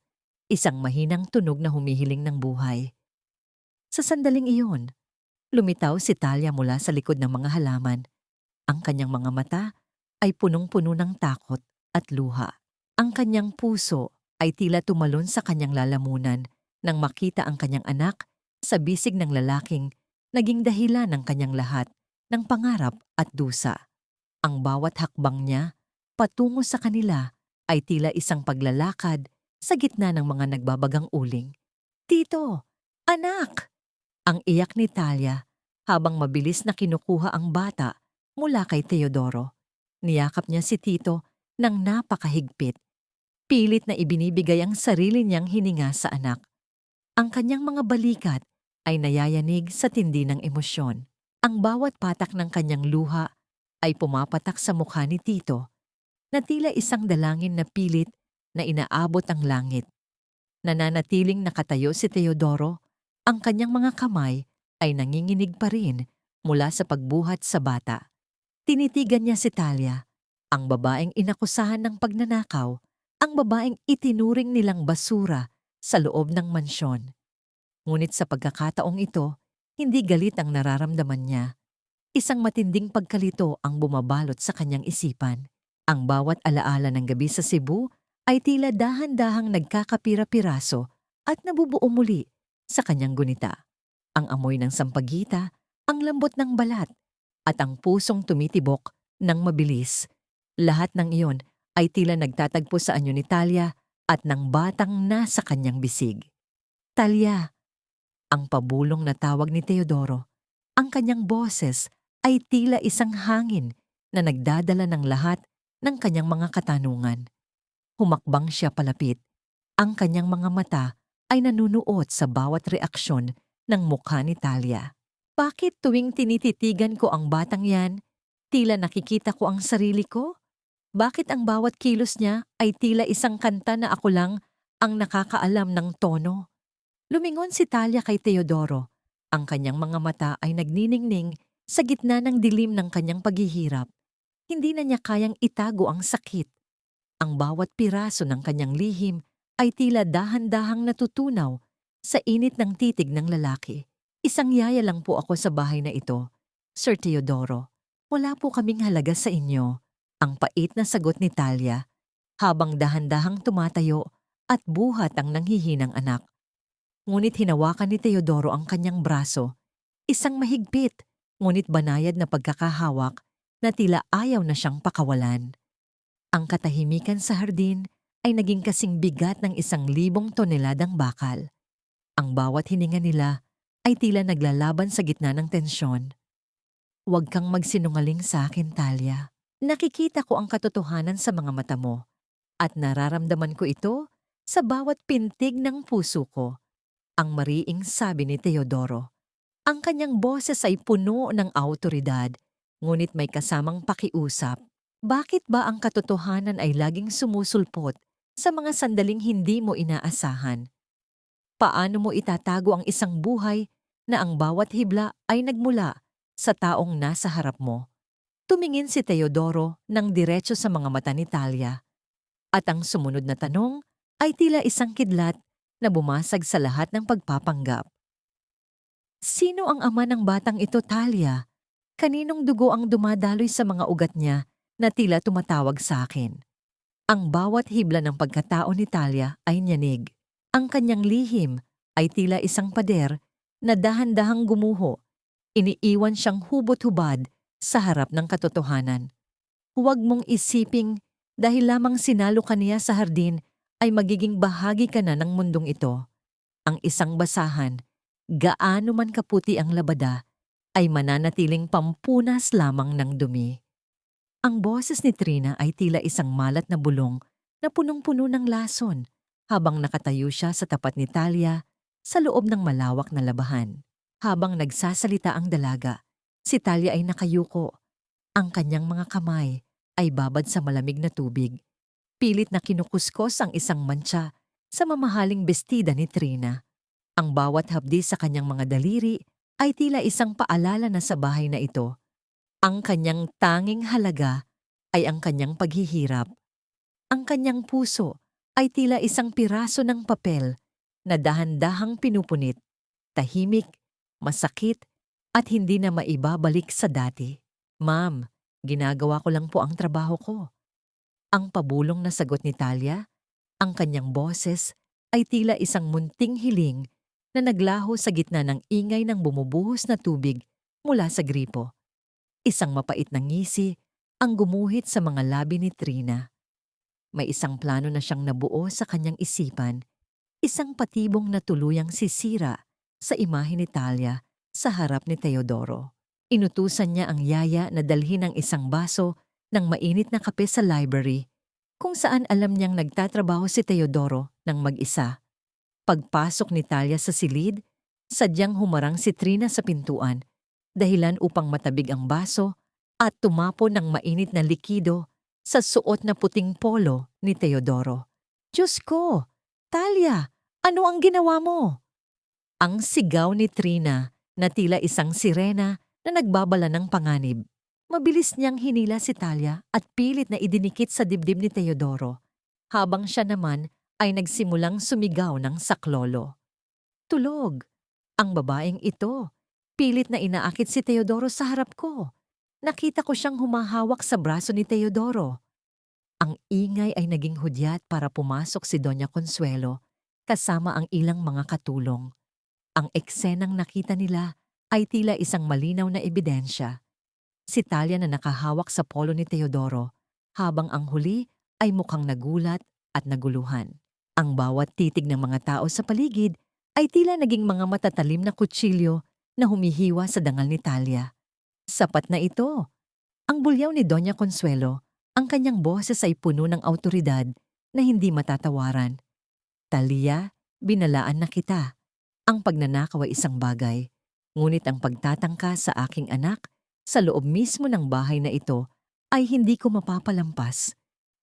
isang mahinang tunog na humihiling ng buhay. Sa sandaling iyon, lumitaw si Talia mula sa likod ng mga halaman. Ang kanyang mga mata ay punong-puno ng takot at luha. Ang kanyang puso ay tila tumalon sa kanyang lalamunan nang makita ang kanyang anak sa bisig ng lalaking naging dahilan ng kanyang lahat ng pangarap at dusa. Ang bawat hakbang niya patungo sa kanila ay tila isang paglalakad sa gitna ng mga nagbabagang uling. "Tito! Anak!" Ang iyak ni Talia habang mabilis na kinukuha ang bata mula kay Teodoro. Niyakap niya si Tito ng napakahigpit. Pilit na ibinibigay ang sarili niyang hininga sa anak. Ang kanyang mga balikat ay nayayanig sa tindi ng emosyon. Ang bawat patak ng kanyang luha ay pumapatak sa mukha ni Tito na tila isang dalangin na pilit na inaabot ang langit. Nananatiling nakatayo si Teodoro. Ang kanyang mga kamay ay nanginginig pa rin mula sa pagbuhat sa bata. Tinitigan niya si Talia, ang babaeng inakusahan ng pagnanakaw, ang babaeng itinuring nilang basura sa loob ng mansyon. Ngunit sa pagkakataong ito, hindi galit ang nararamdaman niya. Isang matinding pagkalito ang bumabalot sa kanyang isipan. Ang bawat alaala ng gabi sa Cebu ay tila dahan-dahang nagkakapira-piraso at nabubuo muli sa kanyang gunita. Ang amoy ng sampagita, ang lambot ng balat, at ang pusong tumitibok ng mabilis. Lahat ng iyon ay tila nagtatagpo sa anyo ni Talia at ng batang nasa kanyang bisig. "Talia!" Ang pabulong na tawag ni Teodoro. Ang kanyang boses ay tila isang hangin na nagdadala ng lahat ng kanyang mga katanungan. Humakbang siya palapit. Ang kanyang mga mata ay nanunuot sa bawat reaksyon ng mukha ni Talia. Bakit tuwing tinititigan ko ang batang yan, tila nakikita ko ang sarili ko? Bakit ang bawat kilos niya ay tila isang kanta na ako lang ang nakakaalam ng tono? Lumingon si Talia kay Teodoro. Ang kanyang mga mata ay nagniningning sa gitna ng dilim ng kanyang paghihirap. Hindi na niya kayang itago ang sakit. Ang bawat piraso ng kanyang lihim ay tila dahan-dahang natutunaw sa init ng titig ng lalaki. "Isang yaya lang po ako sa bahay na ito, Sir Teodoro. Wala po kaming halaga sa inyo." Ang pait na sagot ni Talia habang dahan-dahang tumatayo at buhat ang nanghihinang anak. Ngunit hinawakan ni Teodoro ang kanyang braso. Isang mahigpit, ngunit banayad na pagkakahawak na tila ayaw na siyang pakawalan. Ang katahimikan sa hardin ay naging kasing bigat ng 1,000 toneladang bakal. Ang bawat hininga nila ay tila naglalaban sa gitna ng tensyon. Huwag kang magsinungaling sa akin, Talia. Nakikita ko ang katotohanan sa mga mata mo at nararamdaman ko ito sa bawat pintig ng puso ko. Ang mariing sabi ni Teodoro. Ang kanyang boses ay puno ng awtoridad, ngunit may kasamang pakiusap. Bakit ba ang katotohanan ay laging sumusulpot sa mga sandaling hindi mo inaasahan? Paano mo itatago ang isang buhay na ang bawat hibla ay nagmula sa taong nasa harap mo? Tumingin si Teodoro ng diretso sa mga mata ni Talia. At ang sumunod na tanong ay tila isang kidlat na bumasag sa lahat ng pagpapanggap. Sino ang ama ng batang ito, Talia? Kaninong dugo ang dumadaloy sa mga ugat niya na tila tumatawag sa akin? Ang bawat hibla ng pagkatao ni Talia ay nyanig. Ang kanyang lihim ay tila isang pader na dahan-dahang gumuho. Iniiwan siyang hubot-hubad sa harap ng katotohanan. Huwag mong isiping dahil lamang sinalo ka niya sa hardin ay magiging bahagi ka na ng mundong ito. Ang isang basahan, gaano man kaputi ang labada, ay mananatiling pampunas lamang ng dumi. Ang boses ni Trina ay tila isang malat na bulong na punong-puno ng lason habang nakatayo siya sa tapat ni Talia sa loob ng malawak na labahan. Habang nagsasalita ang dalaga, si Talia ay nakayuko. Ang kanyang mga kamay ay babad sa malamig na tubig. Pilit na kinukuskos ang isang mantsa sa mamahaling bestida ni Trina. Ang bawat hapdi sa kanyang mga daliri ay tila isang paalala na sa bahay na ito. Ang kanyang tanging halaga ay ang kanyang paghihirap. Ang kanyang puso ay tila isang piraso ng papel na dahan-dahang pinupunit, tahimik, masakit, at hindi na maibabalik sa dati. Ma'am, ginagawa ko lang po ang trabaho ko. Ang pabulong na sagot ni Talia, ang kanyang boses ay tila isang munting hiling na naglaho sa gitna ng ingay ng bumubuhos na tubig mula sa gripo. Isang mapait na ngisi ang gumuhit sa mga labi ni Trina. May isang plano na siyang nabuo sa kanyang isipan, isang patibong na tuluyang sisira sa imahe ni Talia sa harap ni Teodoro. Inutusan niya ang yaya na dalhin ang isang baso ng mainit na kape sa library, kung saan alam niyang nagtatrabaho si Teodoro ng mag-isa. Pagpasok ni Talia sa silid, sadyang humarang si Trina sa pintuan, dahilan upang matabig ang baso at tumapon ng mainit na likido sa suot na puting polo ni Teodoro. Diyos ko! Talia, ano ang ginawa mo? Ang sigaw ni Trina na tila isang sirena na nagbabala ng panganib. Mabilis niyang hinila si Talia at pilit na idinikit sa dibdib ni Teodoro, habang siya naman ay nagsimulang sumigaw ng saklolo. Tulog! Ang babaeng ito, pilit na inaakit si Teodoro sa harap ko. Nakita ko siyang humahawak sa braso ni Teodoro. Ang ingay ay naging hudyat para pumasok si Doña Consuelo kasama ang ilang mga katulong. Ang eksenang nakita nila ay tila isang malinaw na ebidensya. Si Talia na nakahawak sa polo ni Teodoro, habang ang huli ay mukhang nagulat at naguluhan. Ang bawat titig ng mga tao sa paligid ay tila naging mga matatalim na kutsilyo na humihiwa sa dangal ni Talia. Sapat na ito. Ang bulyaw ni Doña Consuelo, ang kanyang boses ay puno ng awtoridad na hindi matatawaran. Talia, binalaan na kita. Ang pagnanakaw ay isang bagay, ngunit ang pagtatangka sa aking anak sa loob mismo ng bahay na ito ay hindi ko mapapalampas.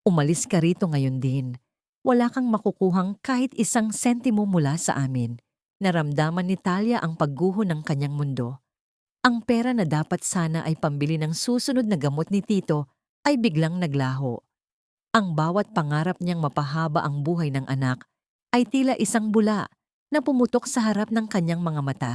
Umalis ka rito ngayon din. Wala kang makukuhang kahit isang sentimo mula sa amin. Naramdaman ni Talia ang pagguho ng kanyang mundo. Ang pera na dapat sana ay pambili ng susunod na gamot ni Tito ay biglang naglaho. Ang bawat pangarap niyang mapahaba ang buhay ng anak ay tila isang bula na pumutok sa harap ng kanyang mga mata.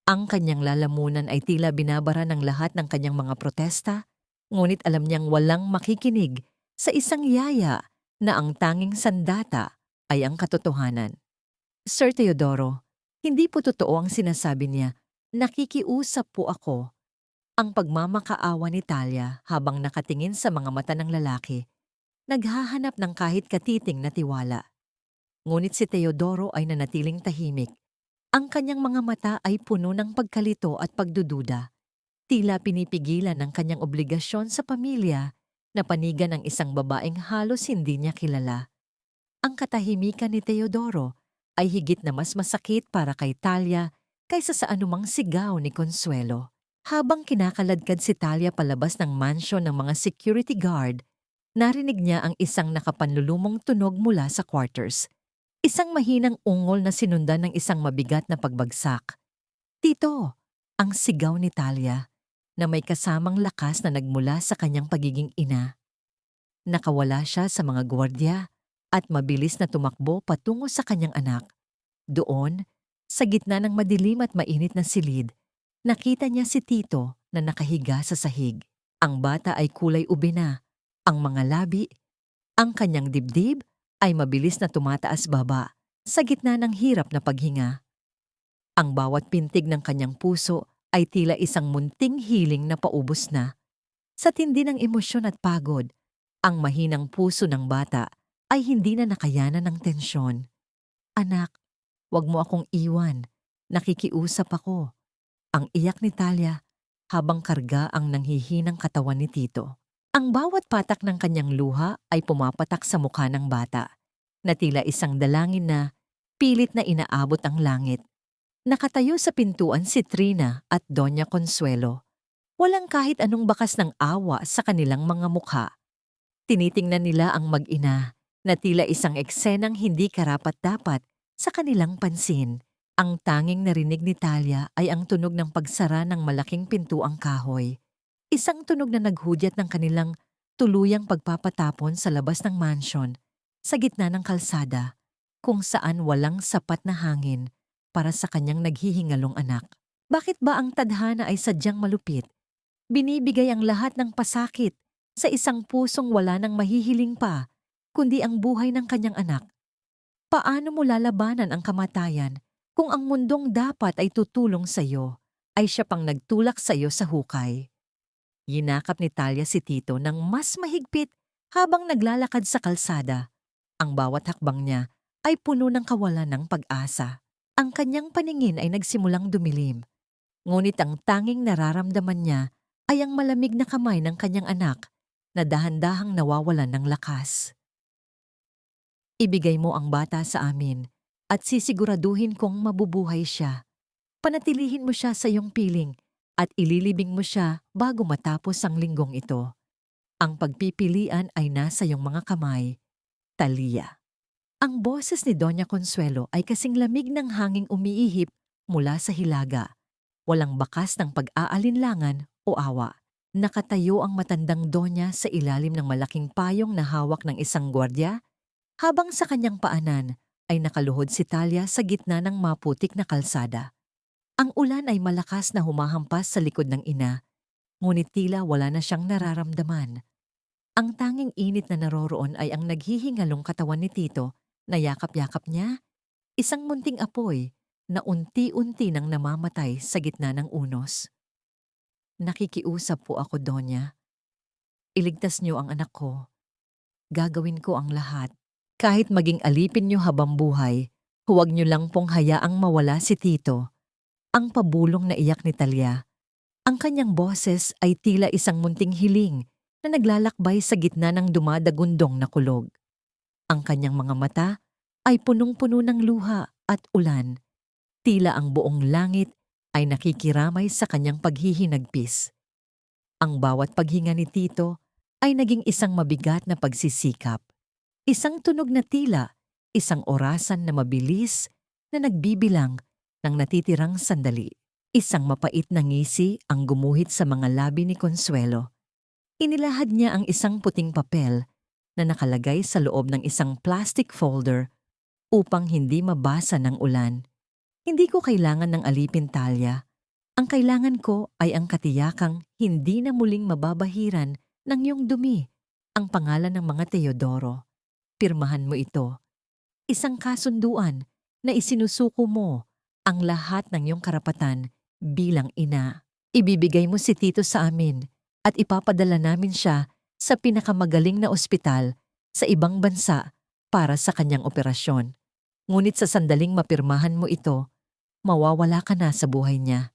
Ang kanyang lalamunan ay tila binabara ng lahat ng kanyang mga protesta, ngunit alam niyang walang makikinig sa isang yaya na ang tanging sandata ay ang katotohanan. Sir Teodoro, hindi po totoo ang sinasabi niya Nakikiusap po ako. Ang pagmamakaawa ni Talia habang nakatingin sa mga mata ng lalaki, naghahanap ng kahit katiting na tiwala. Ngunit si Teodoro ay nanatiling tahimik. Ang kanyang mga mata ay puno ng pagkalito at pagdududa. Tila pinipigilan ang kanyang obligasyon sa pamilya na panigan ang isang babaeng halos hindi niya kilala. Ang katahimikan ni Teodoro ay higit na mas masakit para kay Talia kaysa sa anumang sigaw ni Consuelo. Habang kinakaladkad si Talia palabas ng mansyon ng mga security guard, narinig niya ang isang nakapanlulumong tunog mula sa quarters. Isang mahinang ungol na sinundan ng isang mabigat na pagbagsak. "Tito!" Ang sigaw ni Talia, na may kasamang lakas na nagmula sa kanyang pagiging ina. Nakawala siya sa mga gwardiya at mabilis na tumakbo patungo sa kanyang anak. Doon, sa gitna ng madilim at mainit na silid, nakita niya si Tito na nakahiga sa sahig. Ang bata ay kulay ube na, ang mga labi, ang kanyang dibdib ay mabilis na tumataas-baba sa gitna ng hirap na paghinga. Ang bawat pintig ng kanyang puso ay tila isang munting hiling na paubos na. Sa tindi ng emosyon at pagod, ang mahinang puso ng bata ay hindi na nakayanan ng tensyon. "Anak, wag mo akong iwan. Nakikiusap ako." Ang iyak ni Talia habang karga ang nanghihinang katawan ni Tito. Ang bawat patak ng kanyang luha ay pumapatak sa mukha ng bata, na tila isang dalangin na pilit na inaabot ang langit. Nakatayo sa pintuan si Trina at Doña Consuelo. Walang kahit anong bakas ng awa sa kanilang mga mukha. Tinitingnan nila ang mag-ina na tila isang eksenang hindi karapat-dapat sa kanilang pansin. Ang tanging narinig ni Talia ay ang tunog ng pagsara ng malaking pintuang kahoy. Isang tunog na naghudyat ng kanilang tuluyang pagpapatapon sa labas ng mansyon, sa gitna ng kalsada, kung saan walang sapat na hangin para sa kanyang naghihingalong anak. Bakit ba ang tadhana ay sadyang malupit? Binibigay ang lahat ng pasakit sa isang pusong wala nang mahihiling pa, kundi ang buhay ng kanyang anak. Paano mo lalabanan ang kamatayan kung ang mundong dapat ay tutulong sa iyo ay siya pang nagtulak sa iyo sa hukay? Yinakap ni Talia si Tito ng mas mahigpit habang naglalakad sa kalsada. Ang bawat hakbang niya ay puno ng kawalan ng pag-asa. Ang kanyang paningin ay nagsimulang dumilim, ngunit ang tanging nararamdaman niya ay ang malamig na kamay ng kanyang anak na dahan-dahang nawawalan ng lakas. "Ibigay mo ang bata sa amin at sisiguraduhin kong mabubuhay siya. Panatilihin mo siya sa iyong piling at ililibing mo siya bago matapos ang linggong ito. Ang pagpipilian ay nasa iyong mga kamay, Talia." Ang boses ni Doña Consuelo ay kasing lamig ng hanging umiihip mula sa hilaga. Walang bakas ng pag-aalinlangan o awa. Nakatayo ang matandang donya sa ilalim ng malaking payong na hawak ng isang gwardiya, habang sa kanyang paanan ay nakaluhod si Talia sa gitna ng maputik na kalsada. Ang ulan ay malakas na humahampas sa likod ng ina, ngunit tila wala na siyang nararamdaman. Ang tanging init na naroroon ay ang naghihingalong katawan ni Tito na yakap-yakap niya, isang munting apoy na unti-unti nang namamatay sa gitna ng unos. "Nakikiusap po ako, Donya. Iligtas niyo ang anak ko. Gagawin ko ang lahat. Kahit maging alipin niyo habang buhay, huwag niyo lang pong hayaang mawala si Tito." Ang pabulong na iyak ni Talia. Ang kanyang boses ay tila isang munting hiling na naglalakbay sa gitna ng dumadagundong na kulog. Ang kanyang mga mata ay punong-puno ng luha at ulan. Tila ang buong langit ay nakikiramay sa kanyang paghihinagpis. Ang bawat paghinga ni Tito ay naging isang mabigat na pagsisikap. Isang tunog na tila, isang orasan na mabilis na nagbibilang ng natitirang sandali. Isang mapait na ngisi ang gumuhit sa mga labi ni Consuelo. Inilahad niya ang isang puting papel na nakalagay sa loob ng isang plastic folder upang hindi mabasa ng ulan. "Hindi ko kailangan ng alipin, Talia. Ang kailangan ko ay ang katiyakang hindi na muling mababahiran ng iyong dumi ang pangalan ng mga Teodoro. Pirmahan mo ito. Isang kasunduan na isinusuko mo ang lahat ng iyong karapatan Bilang ina, ibibigay mo si Tito sa amin at ipapadala namin siya sa pinakamagaling na ospital sa ibang bansa para sa kanyang operasyon. Ngunit sa sandaling mapirmahan mo ito, mawawala ka na sa buhay niya.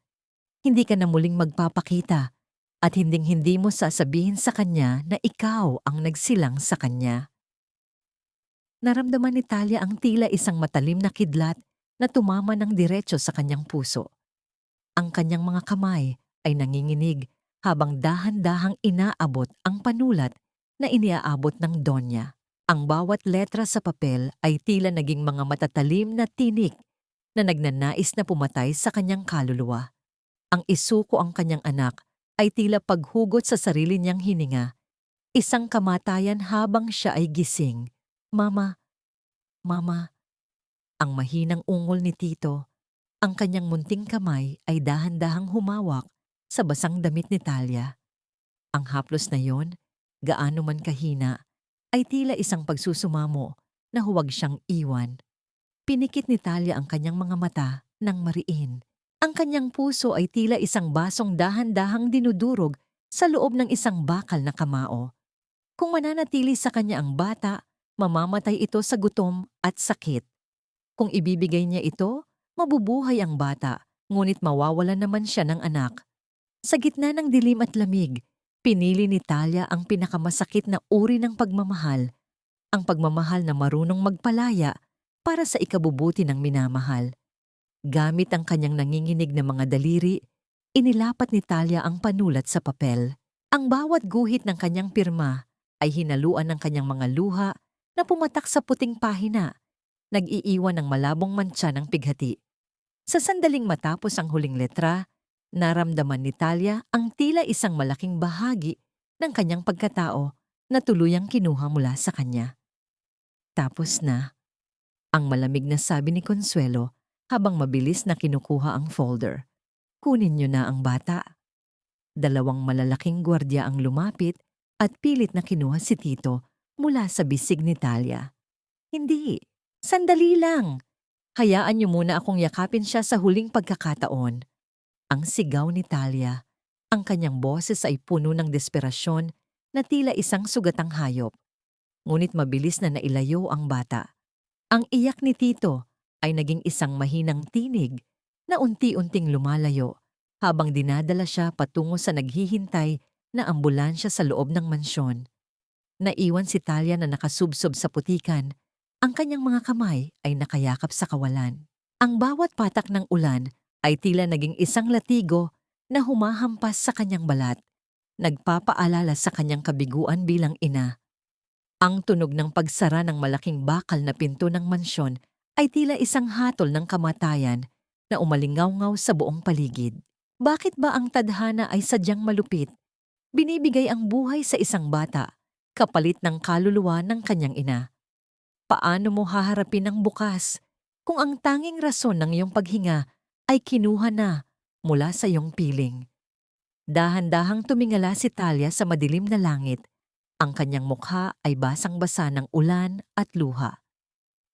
Hindi ka na muling magpapakita at hinding-hindi mo sasabihin sa kanya na ikaw ang nagsilang sa kanya. Naramdaman ni Talia ang tila isang matalim na kidlat na tumama ng diretso sa kanyang puso. Ang kanyang mga kamay ay nanginginig habang dahan-dahang inaabot ang panulat na iniaabot ng Donya. Ang bawat letra sa papel ay tila naging mga matatalim na tinik na nagnanais na pumatay sa kanyang kaluluwa. Ang isuko ang kanyang anak ay tila paghugot sa sarili niyang hininga. Isang kamatayan habang siya ay gising. Mama, Mama, ang mahinang ungol ni Tito. Ang kanyang munting kamay ay dahan-dahang humawak sa basang damit ni Talia. Ang haplos na yon, gaano man kahina, ay tila isang pagsusumamo na huwag siyang iwan. Pinikit ni Talia ang kanyang mga mata ng mariin. Ang kanyang puso ay tila isang basong dahan-dahang dinudurog sa loob ng isang bakal na kamao. Kung mananatili sa kanya ang bata, mamamatay ito sa gutom at sakit. Kung ibibigay niya ito, mabubuhay ang bata, ngunit mawawalan naman siya ng anak. Sa gitna ng dilim at lamig, pinili ni Talia ang pinakamasakit na uri ng pagmamahal, ang pagmamahal na marunong magpalaya para sa ikabubuti ng minamahal. Gamit ang kanyang nanginginig na mga daliri, inilapat ni Talia ang panulat sa papel. Ang bawat guhit ng kanyang pirma ay hinaluan ng kanyang mga luha na pumatak sa puting pahina, nag-iiwan ng malabong mantsa ng pighati. Sa sandaling matapos ang huling letra, naramdaman ni Talia ang tila isang malaking bahagi ng kanyang pagkatao na tuluyang kinuha mula sa kanya. Tapos na, ang malamig na sabi ni Consuelo habang mabilis na kinukuha ang folder. Kunin niyo na ang bata. Dalawang malalaking gwardiya ang lumapit at pilit na kinuha si Tito mula sa bisig ni Talia. Hindi, sandali lang. Hayaan niyo muna akong yakapin siya sa huling pagkakataon. Ang sigaw ni Talia, ang kanyang boses ay puno ng desperasyon na tila isang sugatang hayop. Ngunit mabilis na nailayo ang bata. Ang iyak ni Tito ay naging isang mahinang tinig na unti-unting lumalayo habang dinadala siya patungo sa naghihintay na ambulansya sa loob ng mansyon. Naiwan si Talia na nakasubsob sa putikan. Ang kanyang mga kamay ay nakayakap sa kawalan. Ang bawat patak ng ulan ay tila naging isang latigo na humahampas sa kanyang balat, nagpapaalala sa kanyang kabiguan bilang ina. Ang tunog ng pagsara ng malaking bakal na pinto ng mansyon ay tila isang hatol ng kamatayan na umalingaw-ngaw sa buong paligid. Bakit ba ang tadhana ay sadyang malupit? Binibigay ang buhay sa isang bata, kapalit ng kaluluwa ng kanyang ina. Paano mo haharapin ang bukas kung ang tanging rason ng iyong paghinga ay kinuha na mula sa iyong piling? Dahan-dahang tumingala si Talia sa madilim na langit. Ang kanyang mukha ay basang-basa ng ulan at luha.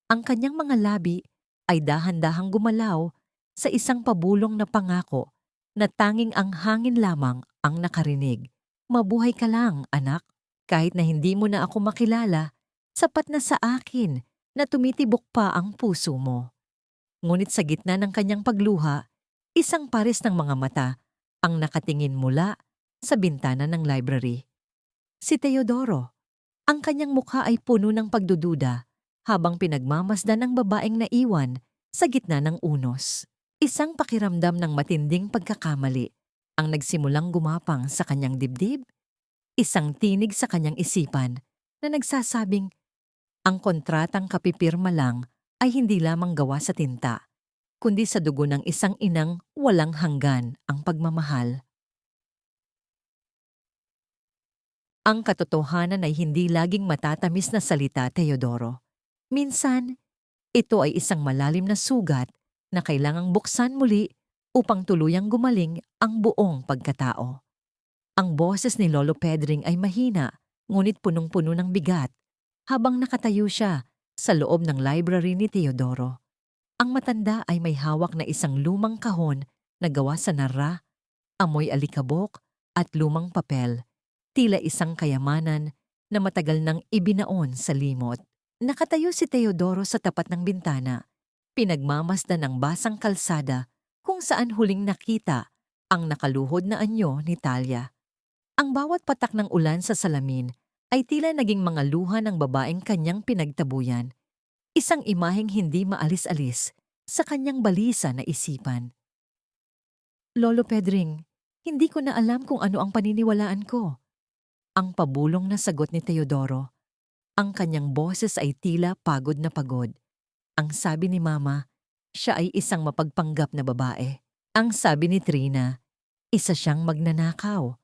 Ang kanyang mga labi ay dahan-dahang gumalaw sa isang pabulong na pangako na tanging ang hangin lamang ang nakarinig. Mabuhay ka lang, anak. Kahit na hindi mo na ako makilala, sapat na sa akin na tumitibok pa ang puso mo. Ngunit sa gitna ng kanyang pagluha, isang pares ng mga mata ang nakatingin mula sa bintana ng library. Si Teodoro. Ang kanyang mukha ay puno ng pagdududa habang pinagmamasdan ng babaeng naiwan sa gitna ng unos. Isang pakiramdam ng matinding pagkakamali ang nagsimulang gumapang sa kanyang dibdib. Isang tinig sa kanyang isipan na nagsasabing ang kontratang kapipirma lang ay hindi lamang gawa sa tinta, kundi sa dugo ng isang inang walang hanggan ang pagmamahal. Ang katotohanan ay hindi laging matatamis na salita, Teodoro. Minsan, ito ay isang malalim na sugat na kailangang buksan muli upang tuluyang gumaling ang buong pagkatao. Ang boses ni Lolo Pedring ay mahina, ngunit punong-puno ng bigat, habang nakatayo siya sa loob ng library ni Teodoro. Ang matanda ay may hawak na isang lumang kahon na gawa sa nara, amoy alikabok at lumang papel. Tila isang kayamanan na matagal nang ibinaon sa limot. Nakatayo si Teodoro sa tapat ng bintana, pinagmamasdan ng basang kalsada kung saan huling nakita ang nakaluhod na anyo ni Talia. Ang bawat patak ng ulan sa salamin ay tila naging mga luha ng babaeng kanyang pinagtabuyan, isang imaheng hindi maalis-alis sa kanyang balisa na isipan. Lolo Pedring, hindi ko na alam kung ano ang paniniwalaan ko. Ang pabulong na sagot ni Teodoro. Ang kanyang boses ay tila pagod na pagod. Ang sabi ni Mama, siya ay isang mapagpanggap na babae. Ang sabi ni Trina, isa siyang magnanakaw.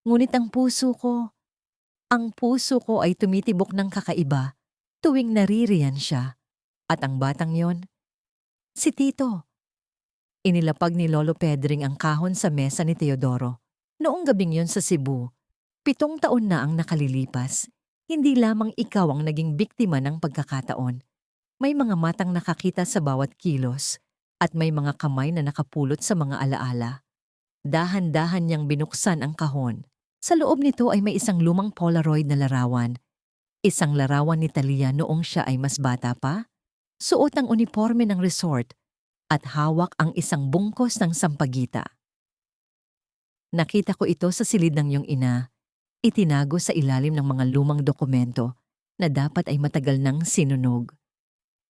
Ngunit ang puso ko ay tumitibok ng kakaiba tuwing naririyan siya. At ang batang yon, si Tito. Inilapag ni Lolo Pedring ang kahon sa mesa ni Teodoro. Noong gabing yon sa Cebu, 7 taon na ang nakalilipas. Hindi lamang ikaw ang naging biktima ng pagkakataon. May mga matang nakakita sa bawat kilos at may mga kamay na nakapulot sa mga alaala. Dahan-dahan niyang binuksan ang kahon. Sa loob nito ay may isang lumang Polaroid na larawan. Isang larawan ni Talia noong siya ay mas bata pa, suot ang uniforme ng resort at hawak ang isang bungkos ng sampagita. Nakita ko ito sa silid ng iyong ina. Itinago sa ilalim ng mga lumang dokumento na dapat ay matagal nang sinunog.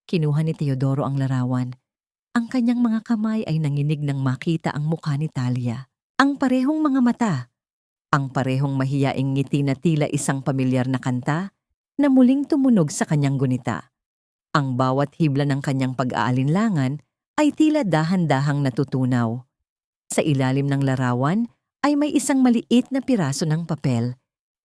Kinuha ni Teodoro ang larawan. Ang kanyang mga kamay ay nanginig nang makita ang mukha ni Talia. Ang parehong mga mata. Ang parehong mahiyaing ngiti na tila isang pamilyar na kanta na muling tumunog sa kanyang gunita. Ang bawat hibla ng kanyang pag-aalinlangan ay tila dahan-dahang natutunaw. Sa ilalim ng larawan ay may isang maliit na piraso ng papel.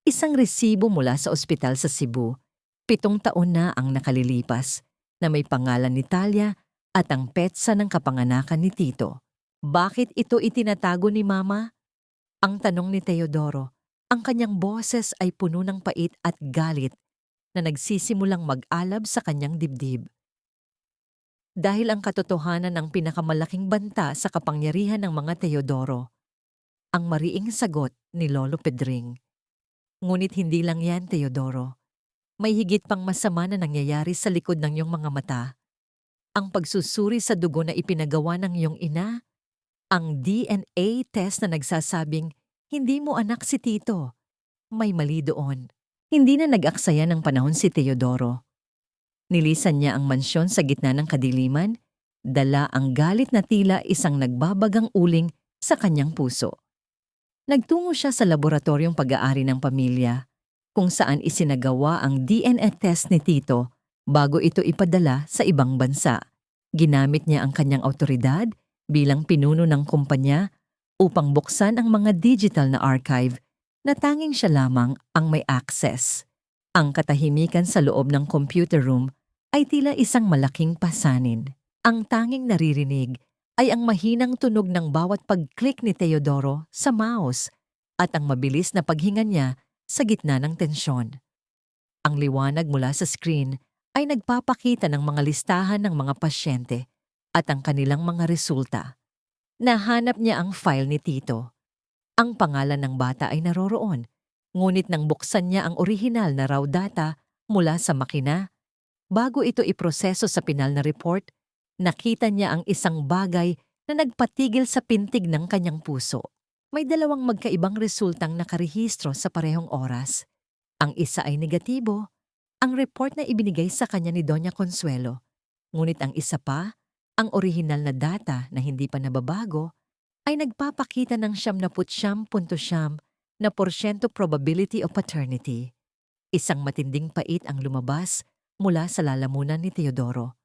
Isang resibo mula sa ospital sa Cebu. 7 taon na ang nakalilipas na may pangalan ni Talia at ang petsa ng kapanganakan ni Tito. Bakit ito itinatago ni Mama? Ang tanong ni Teodoro. Ang kanyang boses ay puno ng pait at galit na nagsisimulang mag-alab sa kanyang dibdib. Dahil ang katotohanan ng pinakamalaking banta sa kapangyarihan ng mga Teodoro. Ang mariing sagot ni Lolo Pedring. Ngunit hindi lang yan, Teodoro. May higit pang masama na nangyayari sa likod ng iyong mga mata. Ang pagsusuri sa dugo na ipinagawa ng iyong ina, ang DNA test na nagsasabing hindi mo anak si Tito. May mali doon. Hindi na nag-aksaya ng panahon si Teodoro. Nilisan niya ang mansyon sa gitna ng kadiliman, dala ang galit na tila isang nagbabagang uling sa kanyang puso. Nagtungo siya sa laboratoryong pag-aari ng pamilya, kung saan isinagawa ang DNA test ni Tito bago ito ipadala sa ibang bansa. Ginamit niya ang kanyang awtoridad bilang pinuno ng kumpanya upang buksan ang mga digital na archive na tanging siya lamang ang may access. Ang katahimikan sa loob ng computer room ay tila isang malaking pasanin. Ang tanging naririnig ay ang mahinang tunog ng bawat pag-click ni Teodoro sa mouse at ang mabilis na paghinga niya sa gitna ng tensyon. Ang liwanag mula sa screen ay nagpapakita ng mga listahan ng mga pasyente at ang kanilang mga resulta. Nahanap niya ang file ni Tito. Ang pangalan ng bata ay naroroon, ngunit nang buksan niya ang orihinal na raw data mula sa makina, bago ito iproseso sa pinal na report, nakita niya ang isang bagay na nagpatigil sa pintig ng kanyang puso. May 2 magkaibang resultang nakarehistro sa parehong oras. Ang isa ay negatibo, ang report na ibinigay sa kanya ni Doña Consuelo. Ngunit ang isa pa, ang orihinal na data na hindi pa nababago, ay nagpapakita ng 79.9% probability of paternity. Isang matinding pait ang lumabas mula sa lalamunan ni Teodoro.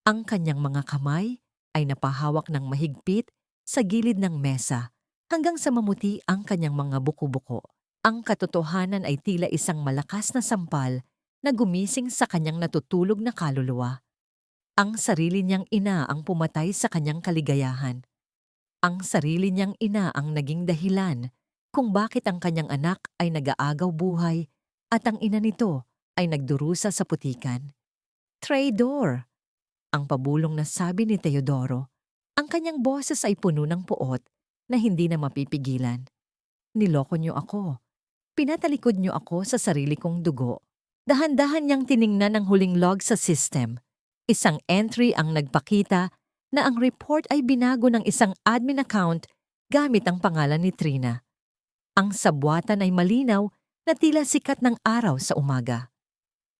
Ang kanyang mga kamay ay napahawak ng mahigpit sa gilid ng mesa hanggang sa mamuti ang kanyang mga buko-buko. Ang katotohanan ay tila isang malakas na sampal na gumising sa kanyang natutulog na kaluluwa. Ang sarili niyang ina ang pumatay sa kanyang kaligayahan. Ang sarili niyang ina ang naging dahilan kung bakit ang kanyang anak ay nag-aagaw buhay at ang ina nito ay nagdurusa sa putikan. Traidor! Ang pabulong na sabi ni Teodoro. Ang kanyang boses ay puno ng puot na hindi na mapipigilan. Niloko niyo ako. Pinatalikod niyo ako sa sarili kong dugo. Dahan-dahan niyang tiningnan ang huling log sa system. Isang entry ang nagpakita na ang report ay binago ng isang admin account gamit ang pangalan ni Trina. Ang sabwatan ay malinaw na tila sikat ng araw sa umaga.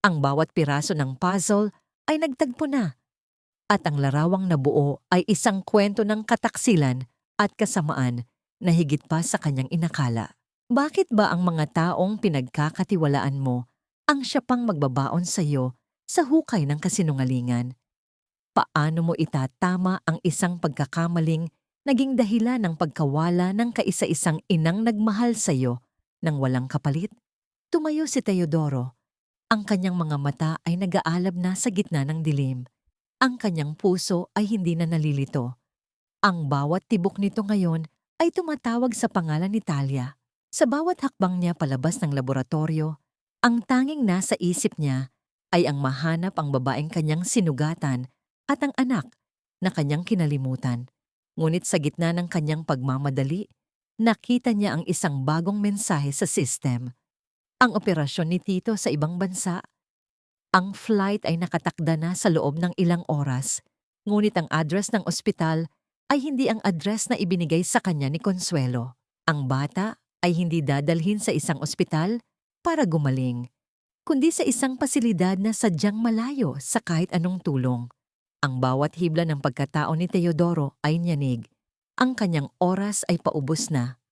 Ang bawat piraso ng puzzle ay nagtagpo na. At ang larawang nabuo ay isang kwento ng kataksilan at kasamaan na higit pa sa kanyang inakala. Bakit ba ang mga taong pinagkakatiwalaan mo ang siya pang magbabaon sa iyo sa hukay ng kasinungalingan? Paano mo itatama ang isang pagkakamaling naging dahilan ng pagkawala ng kaisa-isang inang nagmahal sa iyo nang walang kapalit? Tumayo si Teodoro. Ang kanyang mga mata ay nag-aalab na sa gitna ng dilim. Ang kanyang puso ay hindi na nalilito. Ang bawat tibok nito ngayon ay tumatawag sa pangalan ni Talia. Sa bawat hakbang niya palabas ng laboratorio, ang tanging nasa isip niya ay ang mahanap ang babaeng kanyang sinugatan at ang anak na kanyang kinalimutan. Ngunit sa gitna ng kanyang pagmamadali, nakita niya ang isang bagong mensahe sa system. Ang operasyon ni Tito sa ibang bansa. Ang flight ay nakatakda na sa loob ng ilang oras, ngunit ang address ng ospital ay hindi ang address na ibinigay sa kanya ni Consuelo. Ang bata ay hindi dadalhin sa isang ospital para gumaling, kundi sa isang pasilidad na sadyang malayo sa kahit anong tulong. Ang bawat hibla ng pagkatao ni Teodoro ay nyanig. Ang kanyang oras ay paubos na.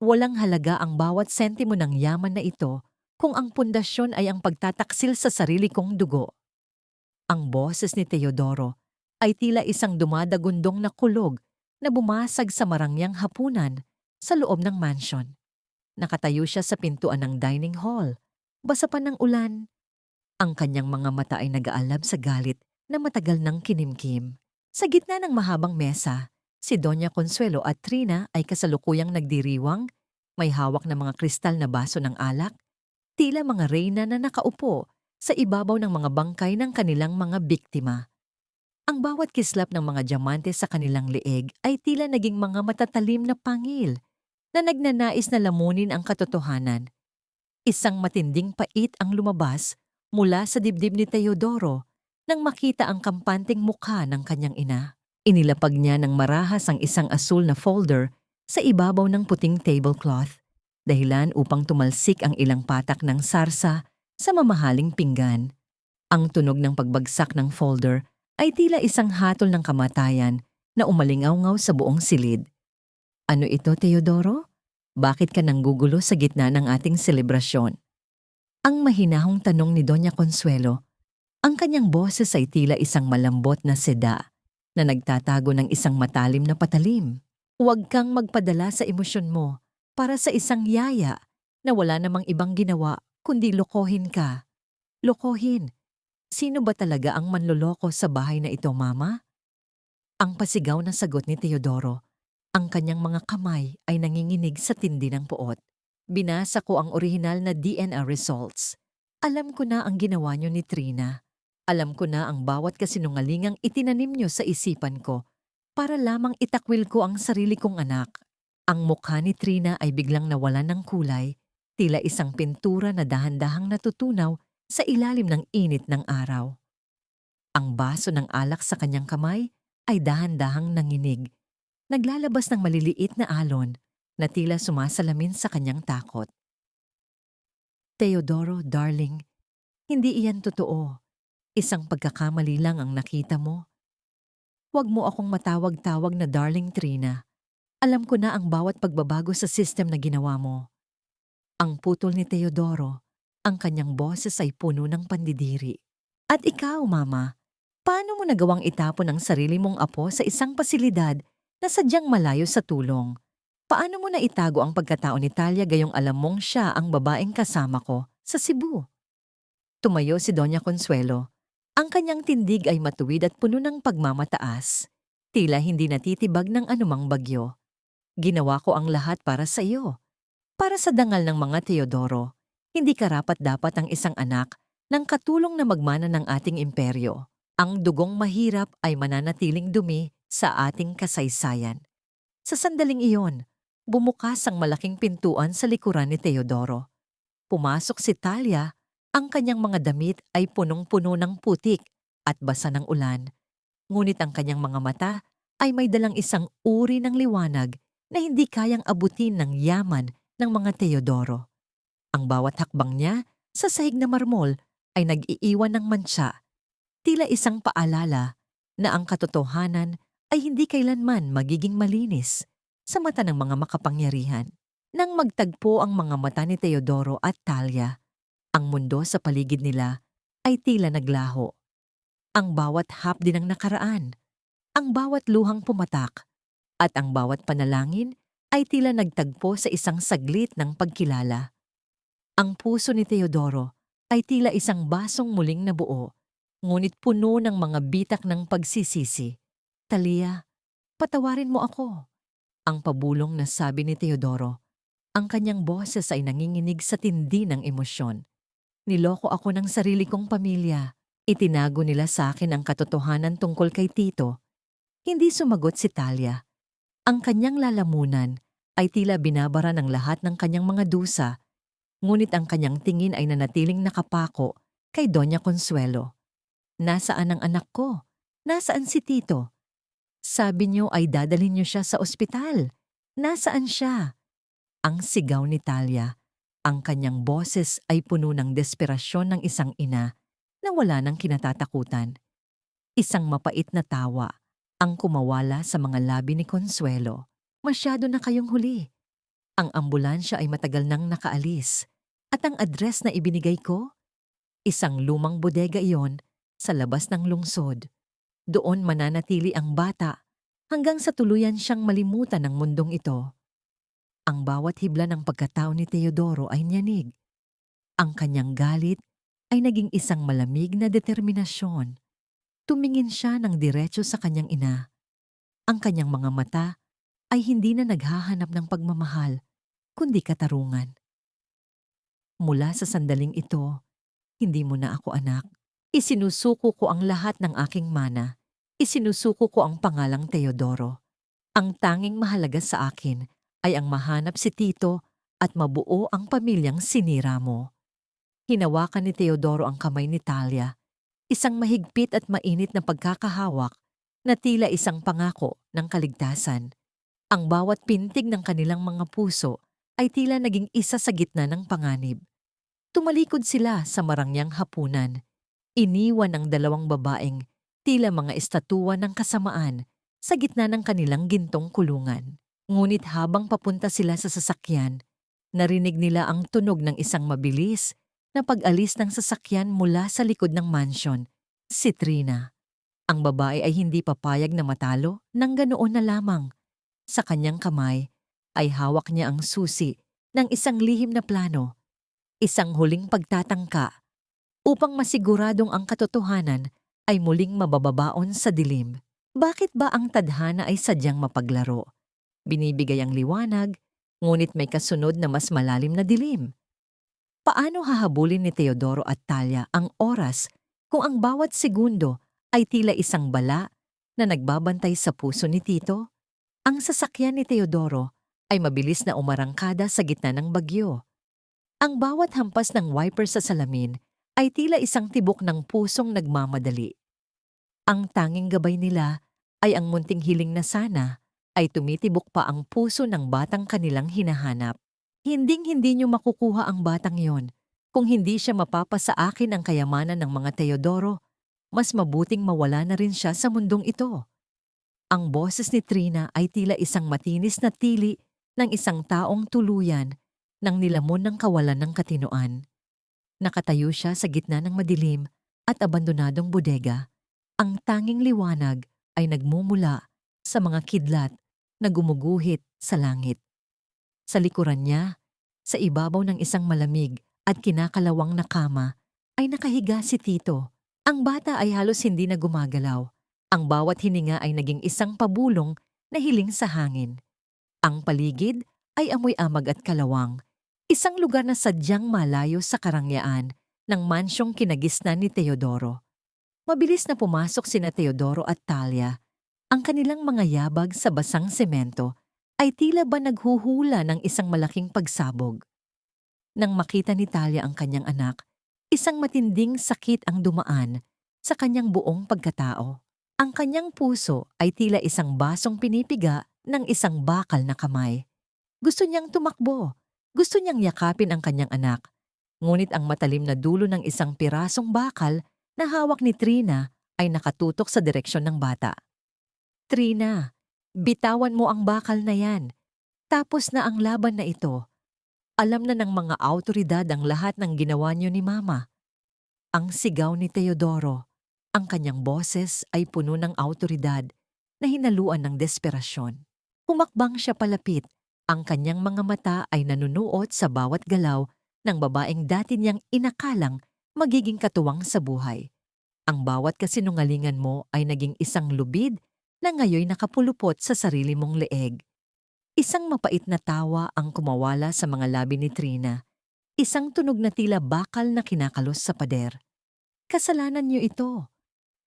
Walang halaga ang bawat sentimo ng yaman na ito kung ang pundasyon ay ang pagtataksil sa sarili kong dugo. Ang boses ni Teodoro ay tila isang dumadagundong na kulog na bumasag sa marangyang hapunan sa loob ng mansion. Nakatayo siya sa pintuan ng dining hall. Basa pa ng ulan. Ang kanyang mga mata ay nag-aalab sa galit na matagal nang kinimkim. Sa gitna ng mahabang mesa, si Doña Consuelo at Trina ay kasalukuyang nagdiriwang, may hawak na mga kristal na baso ng alak, tila mga reyna na nakaupo sa ibabaw ng mga bangkay ng kanilang mga biktima. Ang bawat kislap ng mga diamante sa kanilang leeg ay tila naging mga matatalim na pangil na nagnanais na lamunin ang katotohanan. Isang matinding pait ang lumabas mula sa dibdib ni Teodoro nang makita ang kampanteng mukha ng kanyang ina. Inilapag niya ng marahas ang isang asul na folder sa ibabaw ng puting tablecloth, dahilan upang tumalsik ang ilang patak ng sarsa sa mamahaling pinggan. Ang tunog ng pagbagsak ng folder ay tila isang hatol ng kamatayan na umalingaw-ngaw sa buong silid. Ano ito, Teodoro? Bakit ka nanggugulo sa gitna ng ating selebrasyon? Ang mahinahong tanong ni Doña Consuelo. Ang kanyang boses ay tila isang malambot na seda na nagtatago ng isang matalim na patalim. Huwag kang magpadala sa emosyon mo para sa isang yaya na wala namang ibang ginawa kundi lokohin ka. Lokohin. Sino ba talaga ang manloloko sa bahay na ito, Mama? Ang pasigaw na sagot ni Teodoro. Ang kanyang mga kamay ay nanginginig sa tindi ng puot. Binasa ko ang orihinal na DNA results. Alam ko na ang ginawa niyo ni Trina. Alam ko na ang bawat kasinungalingang itinanim niyo sa isipan ko para lamang itakwil ko ang sarili kong anak. Ang mukha ni Trina ay biglang nawalan ng kulay, tila isang pintura na dahan-dahang natutunaw sa ilalim ng init ng araw. Ang baso ng alak sa kanyang kamay ay dahan-dahang nanginig. Naglalabas ng maliliit na alon na tila sumasalamin sa kanyang takot. Teodoro, darling, hindi iyan totoo. Isang pagkakamali lang ang nakita mo. Huwag mo akong matawag-tawag na darling Trina. Alam ko na ang bawat pagbabago sa system na ginawa mo. Ang putol ni Teodoro, ang kanyang boses ay puno ng pandidiri. At ikaw, Mama, paano mo nagawang itapon ang sarili mong apo sa isang pasilidad na sadyang malayo sa tulong? Paano mo na itago ang pagkatao ni Talia gayong alam mong siya ang babaeng kasama ko sa Cebu? Tumayo si Doña Consuelo. Ang kanyang tindig ay matuwid at puno ng pagmamataas. Tila hindi natitibag ng anumang bagyo. Ginawa ko ang lahat para sa iyo. Para sa dangal ng mga Teodoro, hindi karapat-dapat ang isang anak ng katulong na magmana ng ating imperyo. Ang dugong mahirap ay mananatiling dumi sa ating kasaysayan. Sa sandaling iyon, bumukas ang malaking pintuan sa likuran ni Teodoro. Pumasok si Talia, ang kanyang mga damit ay punong-puno ng putik at basa ng ulan, ngunit ang kanyang mga mata ay may dalang isang uri ng liwanag na hindi kayang abutin ng yaman ng mga Teodoro. Ang bawat hakbang niya sa sahig na marmol ay nag-iiwan ng mantsa, tila isang paalala na ang katotohanan ay hindi kailanman magiging malinis sa mata ng mga makapangyarihan. Nang magtagpo ang mga mata ni Teodoro at Talia, ang mundo sa paligid nila ay tila naglaho. Ang bawat hapdi ng nakaraan, ang bawat luhang pumatak, at ang bawat panalangin ay tila nagtagpo sa isang saglit ng pagkilala. Ang puso ni Teodoro ay tila isang basong muling nabuo, ngunit puno ng mga bitak ng pagsisisi. Talia, patawarin mo ako. Ang pabulong na sabi ni Teodoro. Ang kanyang boses ay nanginginig sa tindi ng emosyon. Niloko ako ng sarili kong pamilya. Itinago nila sa akin ang katotohanan tungkol kay Tito. Hindi sumagot si Talia. Ang kanyang lalamunan ay tila binabara ng lahat ng kanyang mga dusa, ngunit ang kanyang tingin ay nanatiling nakapako kay Doña Consuelo. Nasaan ang anak ko? Nasaan si Tito? Sabi niyo ay dadalhin niyo siya sa ospital. Nasaan siya? Ang sigaw ni Talia, ang kanyang boses ay puno ng desperasyon ng isang ina na wala ng kinatatakutan. Isang mapait na tawa ang kumawala sa mga labi ni Consuelo. Masyado na kayong huli. Ang ambulansya ay matagal nang nakaalis at ang address na ibinigay ko, isang lumang bodega iyon sa labas ng lungsod. Doon mananatili ang bata hanggang sa tuluyan siyang malimutan ng mundong ito. Ang bawat hibla ng pagkatao ni Teodoro ay niyanig. Ang kanyang galit ay naging isang malamig na determinasyon. Tumingin siya ng diretso sa kanyang ina. Ang kanyang mga mata ay hindi na naghahanap ng pagmamahal, kundi katarungan. Mula sa sandaling ito, hindi mo na ako anak. Isinusuko ko ang lahat ng aking mana. Isinusuko ko ang pangalang Teodoro. Ang tanging mahalaga sa akin ay ang mahanap si Tito at mabuo ang pamilyang sinira mo. Hinawakan ni Teodoro ang kamay ni Talia, isang mahigpit at mainit na pagkakahawak na tila isang pangako ng kaligtasan. Ang bawat pintig ng kanilang mga puso ay tila naging isa sa gitna ng panganib. Tumalikod sila sa marangyang hapunan. Iniwan ang dalawang babaeng tila mga estatwa ng kasamaan sa gitna ng kanilang gintong kulungan. Ngunit habang papunta sila sa sasakyan, narinig nila ang tunog ng isang mabilis na pag-alis ng sasakyan mula sa likod ng mansyon, si Trina. Ang babae ay hindi papayag na matalo ng ganoon na lamang. Sa kanyang kamay ay hawak niya ang susi ng isang lihim na plano, isang huling pagtatangka upang masiguradong ang katotohanan ay muling mabababaon sa dilim. Bakit ba ang tadhana ay sadyang mapaglaro? Binibigay ang liwanag, ngunit may kasunod na mas malalim na dilim. Paano hahabulin ni Teodoro at Talia ang oras kung ang bawat segundo ay tila isang bala na nagbabantay sa puso ni Tito? Ang sasakyan ni Teodoro ay mabilis na umarangkada sa gitna ng bagyo. Ang bawat hampas ng wiper sa salamin ay tila isang tibok ng pusong nagmamadali. Ang tanging gabay nila ay ang munting hiling na sana ay tumitibok pa ang puso ng batang kanilang hinahanap. Hinding-hindi niyo makukuha ang batang yon kung hindi siya mapapa sa akin ang kayamanan ng mga Teodoro. Mas mabuting mawala na rin siya sa mundong ito. Ang boses ni Trina ay tila isang matinis na tili ng isang taong tuluyan nang nilamon ng kawalan ng katinoan. Nakatayo siya sa gitna ng madilim at abandonadong bodega. Ang tanging liwanag ay nagmumula sa mga kidlat na gumuguhit sa langit. Sa likuran niya, sa ibabaw ng isang malamig at kinakalawang na kama, ay nakahiga si Tito. Ang bata ay halos hindi na gumagalaw. Ang bawat hininga ay naging isang pabulong na hiling sa hangin. Ang paligid ay amoy amag at kalawang, isang lugar na sadyang malayo sa karangyaan ng mansyong kinagisnan ni Teodoro. Mabilis na pumasok sina Teodoro at Talia. Ang kanilang mga yabag sa basang semento ay tila ba naghuhula ng isang malaking pagsabog. Nang makita ni Talia ang kanyang anak, isang matinding sakit ang dumaan sa kanyang buong pagkatao. Ang kanyang puso ay tila isang basong pinipiga ng isang bakal na kamay. Gusto niyang tumakbo. Gusto niyang yakapin ang kanyang anak. Ngunit ang matalim na dulo ng isang pirasong bakal na hawak ni Trina ay nakatutok sa direksyon ng bata. Trina, bitawan mo ang bakal na yan. Tapos na ang laban na ito. Alam na ng mga awtoridad ang lahat ng ginawa niyo ni Mama. Ang sigaw ni Teodoro. Ang kanyang boses ay puno ng awtoridad na hinaluan ng desperasyon. Humakbang siya palapit. Ang kanyang mga mata ay nanunuot sa bawat galaw ng babaeng dati niyang inakalang magiging katuwang sa buhay. Ang bawat kasinungalingan mo ay naging isang lubid na ngayoy nakapulupot sa sarili mong leeg. Isang mapait na tawa ang kumawala sa mga labi ni Trina. Isang tunog na tila bakal na kinakalos sa pader. Kasalanan niyo ito.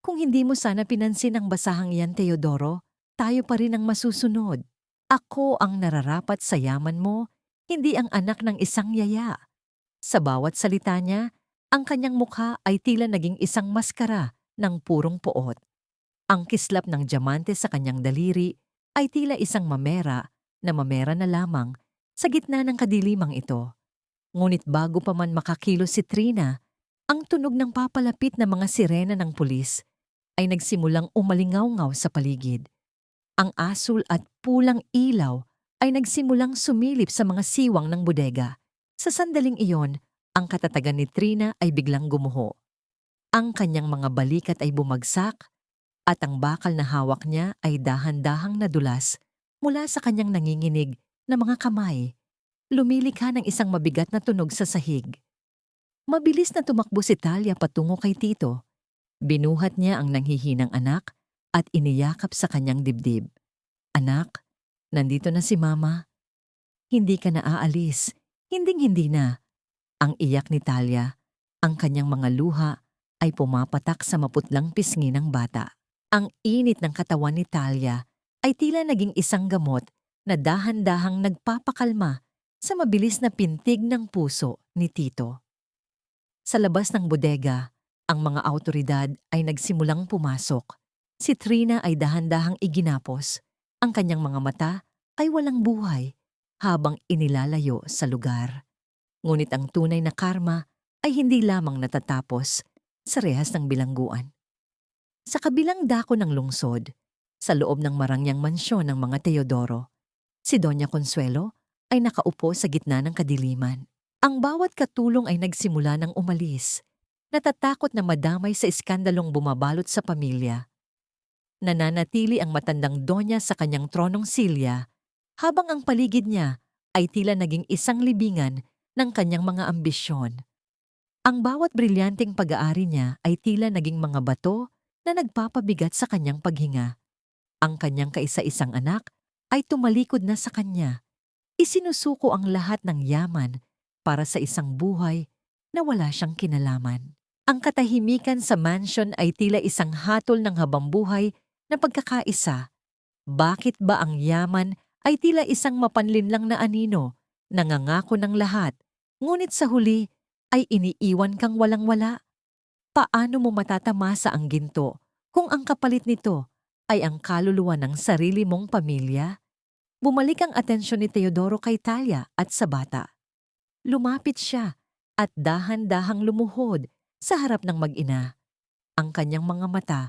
Kung hindi mo sana pinansin ang basahang iyan, Teodoro, tayo pa rin ang masusunod. Ako ang nararapat sa yaman mo, hindi ang anak ng isang yaya. Sa bawat salita niya, ang kanyang mukha ay tila naging isang maskara ng purong poot. Ang kislap ng diamante sa kanyang daliri ay tila isang mamera na lamang sa gitna ng kadilimang ito. Ngunit bago pa man makakilos si Trina, ang tunog ng papalapit na mga sirena ng pulis ay nagsimulang umalingaw-ngaw sa paligid. Ang asul at pulang ilaw ay nagsimulang sumilip sa mga siwang ng bodega. Sa sandaling iyon, ang katatagan ni Trina ay biglang gumuho. Ang kanyang mga balikat ay bumagsak at ang bakal na hawak niya ay dahan-dahang nadulas mula sa kanyang nanginginig na mga kamay. Lumilikha ng isang mabigat na tunog sa sahig. Mabilis na tumakbo si Talia patungo kay Tito. Binuhat niya ang nanghihinang anak at iniyakap sa kanyang dibdib. Anak, nandito na si Mama. Hindi ka na aalis. Hinding-hindi na. Ang iyak ni Talia, ang kanyang mga luha ay pumapatak sa maputlang pisngi ng bata. Ang init ng katawan ni Talia ay tila naging isang gamot na dahan-dahang nagpapakalma sa mabilis na pintig ng puso ni Tito. Sa labas ng bodega, ang mga awtoridad ay nagsimulang pumasok. Si Trina ay dahan-dahang iginapos. Ang kanyang mga mata ay walang buhay habang inilalayo sa lugar. Ngunit ang tunay na karma ay hindi lamang natatapos sa rehas ng bilangguan. Sa kabilang dako ng lungsod, sa loob ng marangyang mansyon ng mga Teodoro, si Doña Consuelo ay nakaupo sa gitna ng kadiliman. Ang bawat katulong ay nagsimula ng umalis, natatakot na madamay sa iskandalong bumabalot sa pamilya. Nananatili ang matandang donya sa kanyang tronong silya, habang ang paligid niya ay tila naging isang libingan ng kanyang mga ambisyon. Ang bawat brilyanteng pag-aari niya ay tila naging mga bato na nagpapabigat sa kanyang paghinga. Ang kanyang kaisa-isang anak ay tumalikod na sa kanya. Isinusuko ang lahat ng yaman para sa isang buhay na wala siyang kinalaman. Ang katahimikan sa mansion ay tila isang hatol ng habambuhay na pagkakaisa. Bakit ba ang yaman ay tila isang mapanlinlang na anino, nangangako ng lahat, ngunit sa huli ay iniiwan kang walang-wala? Paano mo matatamasa ang ginto kung ang kapalit nito ay ang kaluluwa ng sarili mong pamilya? Bumalik ang atensyon ni Teodoro kay Talia at sa bata. Lumapit siya at dahan-dahang lumuhod sa harap ng mag-ina. Ang kanyang mga mata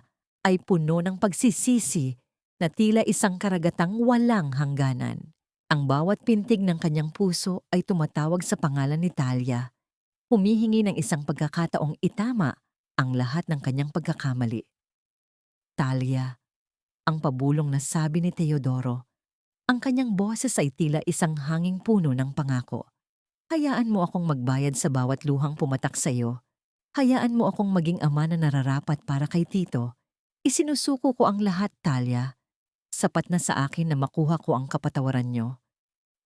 ay puno ng pagsisisi na tila isang karagatang walang hangganan. Ang bawat pintig ng kanyang puso ay tumatawag sa pangalan ni Talia, humihingi ng isang pagkakataong itama ang lahat ng kanyang pagkakamali. Talia, ang pabulong na sabi ni Teodoro. Ang kanyang boses ay tila isang hanging puno ng pangako. Hayaan mo akong magbayad sa bawat luhang pumatak sa iyo. Hayaan mo akong maging ama na nararapat para kay Tito. Isinusuko ko ang lahat, Talia. Sapat na sa akin na makuha ko ang kapatawaran niyo.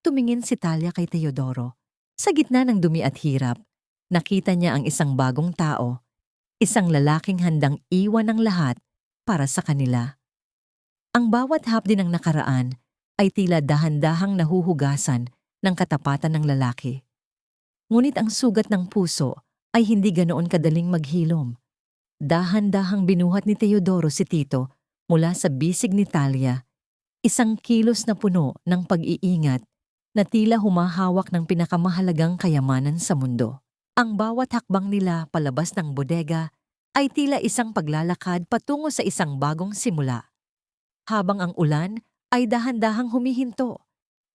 Tumingin si Talia kay Teodoro. Sa gitna ng dumi at hirap, nakita niya ang isang bagong tao. Isang lalaking handang iwan ang lahat para sa kanila. Ang bawat hapdi ng nakaraan ay tila dahan-dahang nahuhugasan ng katapatan ng lalaki. Ngunit ang sugat ng puso ay hindi ganoon kadaling maghilom. Dahan-dahang binuhat ni Teodoro si Tito mula sa bisig ni Talia, isang kilos na puno ng pag-iingat na tila humahawak ng pinakamahalagang kayamanan sa mundo. Ang bawat hakbang nila palabas ng bodega ay tila isang paglalakad patungo sa isang bagong simula. Habang ang ulan ay dahan-dahang humihinto,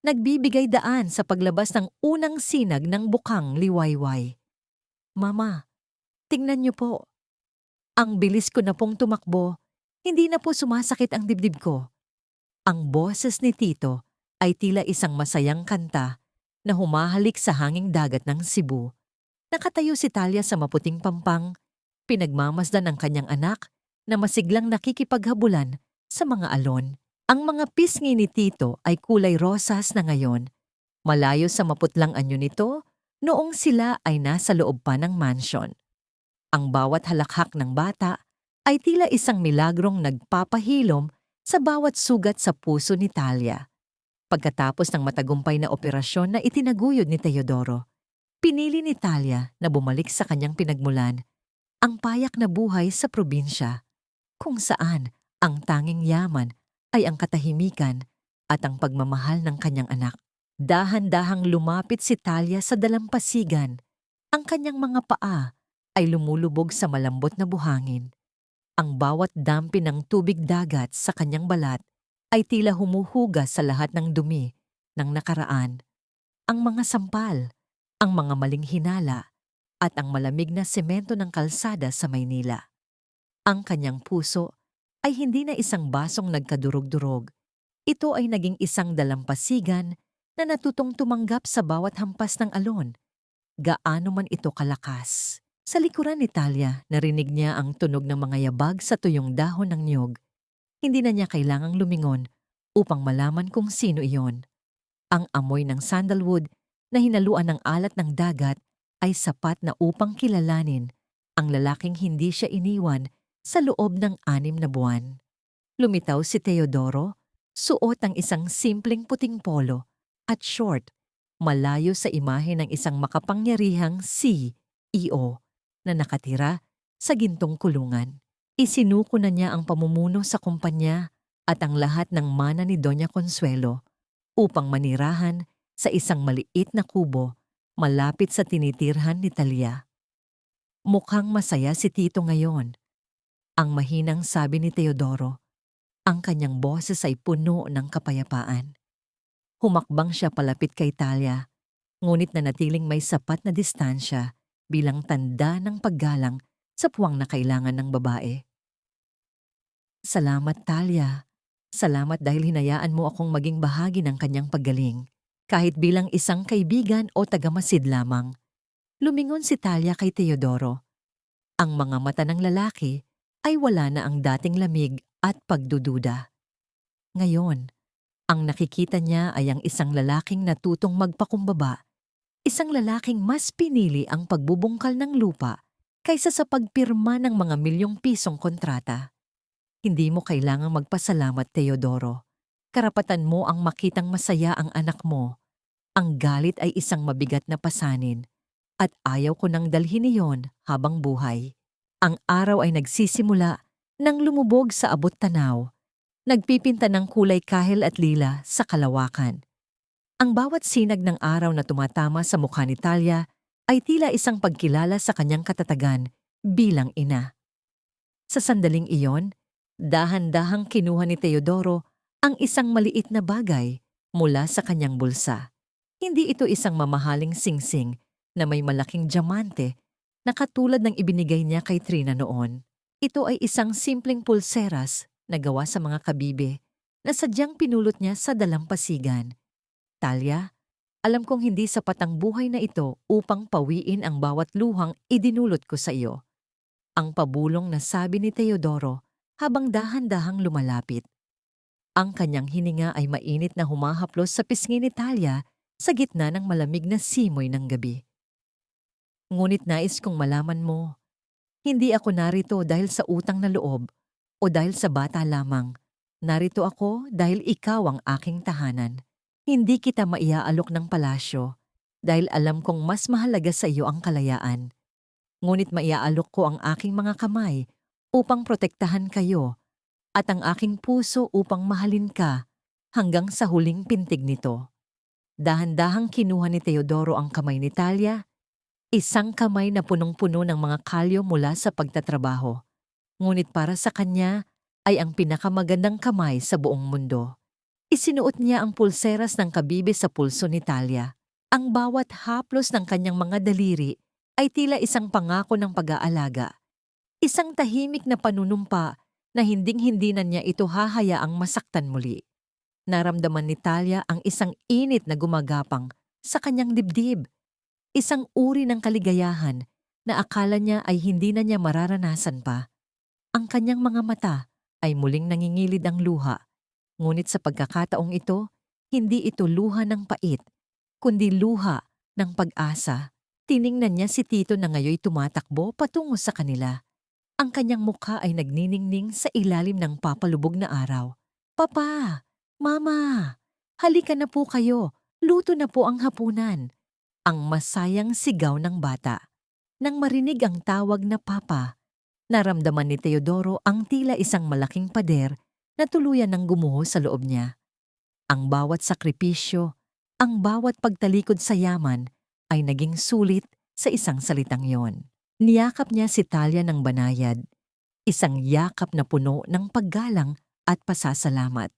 nagbibigay daan sa paglabas ng unang sinag ng bukang liwayway. Mama, tingnan niyo po. Ang bilis ko na pong tumakbo, hindi na po sumasakit ang dibdib ko. Ang boses ni Tito ay tila isang masayang kanta na humahalik sa hanging dagat ng Cebu. Nakatayo si Talia sa maputing pampang, pinagmamasdan ang kanyang anak na masiglang nakikipaghabulan sa mga alon. Ang mga pisngi ni Tito ay kulay rosas na ngayon, malayo sa maputlang anyo nito noong sila ay nasa loob pa ng mansyon. Ang bawat halakhak ng bata ay tila isang milagrong nagpapahilom sa bawat sugat sa puso ni Talia. Pagkatapos ng matagumpay na operasyon na itinaguyod ni Teodoro, pinili ni Talia na bumalik sa kanyang pinagmulan, ang payak na buhay sa probinsya, kung saan ang tanging yaman ay ang katahimikan at ang pagmamahal ng kanyang anak. Dahan-dahang lumapit si Talia sa dalampasigan. Ang kanyang mga paa ay lumulubog sa malambot na buhangin. Ang bawat dampi ng tubig dagat sa kanyang balat ay tila humuhugas sa lahat ng dumi ng nakaraan. Ang mga sampal, ang mga maling hinala, at ang malamig na semento ng kalsada sa Maynila. Ang kanyang puso ay hindi na isang basong nagkadurog-durog. Ito ay naging isang dalampasigan na natutong tumanggap sa bawat hampas ng alon, gaano man ito kalakas. Sa likuran ni Talia, narinig niya ang tunog ng mga yabag sa tuyong dahon ng niyog. Hindi na niya kailangang lumingon upang malaman kung sino iyon. Ang amoy ng sandalwood na hinaluan ng alat ng dagat ay sapat na upang kilalanin ang lalaking hindi siya iniwan sa loob ng 6 na buwan. Lumitaw si Teodoro, suot ang isang simpleng puting polo at short, malayo sa imahe ng isang makapangyarihang CEO na nakatira sa gintong kulungan. Isinuko na niya ang pamumuno sa kumpanya at ang lahat ng mana ni Doña Consuelo upang manirahan sa isang maliit na kubo malapit sa tinitirhan ni Talia. Mukhang masaya si Tito ngayon, ang mahinang sabi ni Teodoro. Ang kanyang boses ay puno ng kapayapaan. Humakbang siya palapit kay Talia, ngunit nanatiling may sapat na distansya bilang tanda ng paggalang sa puwang na kailangan ng babae. Salamat, Talia. Salamat dahil hinayaan mo akong maging bahagi ng kanyang paggaling, kahit bilang isang kaibigan o tagamasid lamang. Lumingon si Talia kay Teodoro. Ang mga mata ng lalaki ay wala na ang dating lamig at pagdududa. Ngayon, ang nakikita niya ay ang isang lalaking natutong magpakumbaba, isang lalaking mas pinili ang pagbubungkal ng lupa kaysa sa pagpirma ng mga milyong pisong kontrata. Hindi mo kailangang magpasalamat, Teodoro. Karapatan mo ang makitang masaya ang anak mo. Ang galit ay isang mabigat na pasanin at ayaw ko nang dalhin iyon habang buhay. Ang araw ay nagsisimula nang lumubog sa abot tanaw, nagpipinta ng kulay kahel at lila sa kalawakan. Ang bawat sinag ng araw na tumatama sa mukha ni Talia ay tila isang pagkilala sa kanyang katatagan bilang ina. Sa sandaling iyon, dahan-dahang kinuha ni Teodoro ang isang maliit na bagay mula sa kanyang bulsa. Hindi ito isang mamahaling singsing na may malaking diamante na katulad ng ibinigay niya kay Trina noon. Ito ay isang simpleng pulseras na gawa sa mga kabibe na sadyang pinulot niya sa dalampasigan. Talia, alam kong hindi sapat ang buhay na ito upang pawiin ang bawat luhang idinulot ko sa iyo. Ang pabulong na sabi ni Teodoro habang dahan-dahang lumalapit. Ang kanyang hininga ay mainit na humahaplos sa pisngi ni Talia sa gitna ng malamig na simoy ng gabi. Ngunit nais kong malaman mo, Hindi ako narito dahil sa utang na loob o dahil sa bata lamang. Narito ako dahil ikaw ang aking tahanan. Hindi kita maiaalok ng palasyo dahil alam kong mas mahalaga sa iyo ang kalayaan. Ngunit maiaalok ko ang aking mga kamay upang protektahan kayo at ang aking puso upang mahalin ka hanggang sa huling pintig nito. Dahan-dahang kinuha ni Teodoro ang kamay ni Talia, isang kamay na punong-puno ng mga kalyo mula sa pagtatrabaho. Ngunit para sa kanya ay ang pinakamagandang kamay sa buong mundo. Isinuot niya ang pulseras ng kabibe sa pulso ni Talia. Ang bawat haplos ng kanyang mga daliri ay tila isang pangako ng pag-aalaga. Isang tahimik na panunumpa na hinding-hindi na niya ito hahayaang masaktan muli. Naramdaman ni Talia ang isang init na gumagapang sa kanyang dibdib. Isang uri ng kaligayahan na akala niya ay hindi na niya mararanasan pa. Ang kanyang mga mata ay muling nangingilid ang luha. Ngunit sa pagkakataong ito, hindi ito luha ng pait, kundi luha ng pag-asa. Tiningnan niya si Tito na ngayoy tumatakbo patungo sa kanila. Ang kanyang mukha ay nagniningning sa ilalim ng papalubog na araw. Papa! Mama! Halika na po kayo! Luto na po ang hapunan! Ang masayang sigaw ng bata. Nang marinig ang tawag na papa, naramdaman ni Teodoro ang tila isang malaking pader na tuluyan ng gumuho sa loob niya. Ang bawat sakripisyo, ang bawat pagtalikod sa yaman ay naging sulit sa isang salitang yon. Niyakap niya si Talia ng banayad, isang yakap na puno ng paggalang at pasasalamat.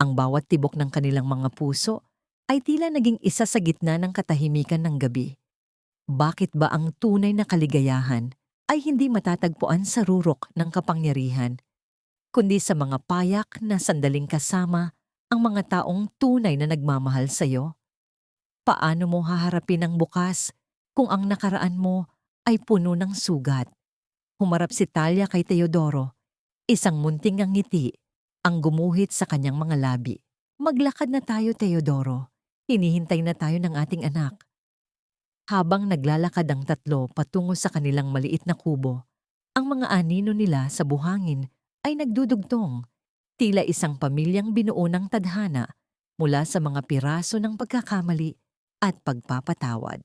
Ang bawat tibok ng kanilang mga puso ay tila naging isa sa gitna ng katahimikan ng gabi. Bakit ba ang tunay na kaligayahan ay hindi matatagpuan sa rurok ng kapangyarihan, kundi sa mga payak na sandaling kasama ang mga taong tunay na nagmamahal sa iyo? Paano mo haharapin ang bukas kung ang nakaraan mo ay puno ng sugat? Humarap si Talia kay Teodoro, isang munting ang ngiti ang gumuhit sa kanyang mga labi. Maglakad na tayo, Teodoro. Hinihintay na tayo ng ating anak. Habang naglalakad ang tatlo patungo sa kanilang maliit na kubo, ang mga anino nila sa buhangin ay nagdudugtong, tila isang pamilyang binuo ng tadhana mula sa mga piraso ng pagkakamali at pagpapatawad.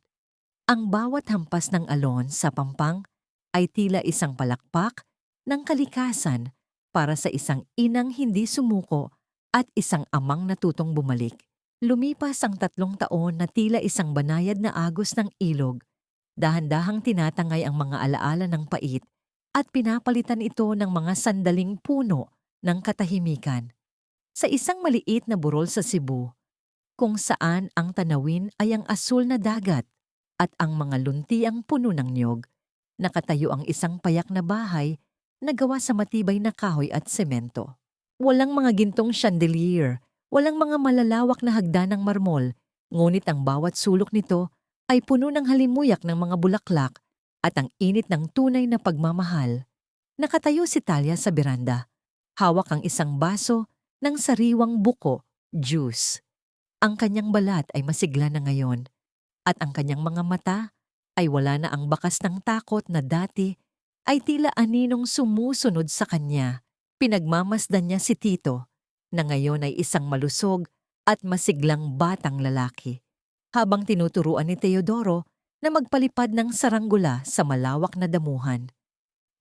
Ang bawat hampas ng alon sa pampang ay tila isang palakpak ng kalikasan para sa isang inang hindi sumuko at isang amang natutong bumalik. Lumipas ang 3 taon na tila isang banayad na agos ng ilog. Dahan-dahang tinatangay ang mga alaala ng pait at pinapalitan ito ng mga sandaling puno ng katahimikan. Sa isang maliit na burol sa Cebu, kung saan ang tanawin ay ang asul na dagat at ang mga lunti ang puno ng niyog, nakatayo ang isang payak na bahay na gawa sa matibay na kahoy at semento. Walang mga gintong chandelier, walang mga malalawak na hagdan ng marmol, ngunit ang bawat sulok nito ay puno ng halimuyak ng mga bulaklak at ang init ng tunay na pagmamahal. Nakatayo si Talia sa beranda, hawak ang isang baso ng sariwang buko, juice. Ang kanyang balat ay masigla na ngayon at ang kanyang mga mata ay wala na ang bakas ng takot na dati ay tila aninong sumusunod sa kanya. Pinagmamasdan niya si Tito na ngayon ay isang malusog at masiglang batang lalaki, habang tinuturuan ni Teodoro na magpalipad ng saranggula sa malawak na damuhan.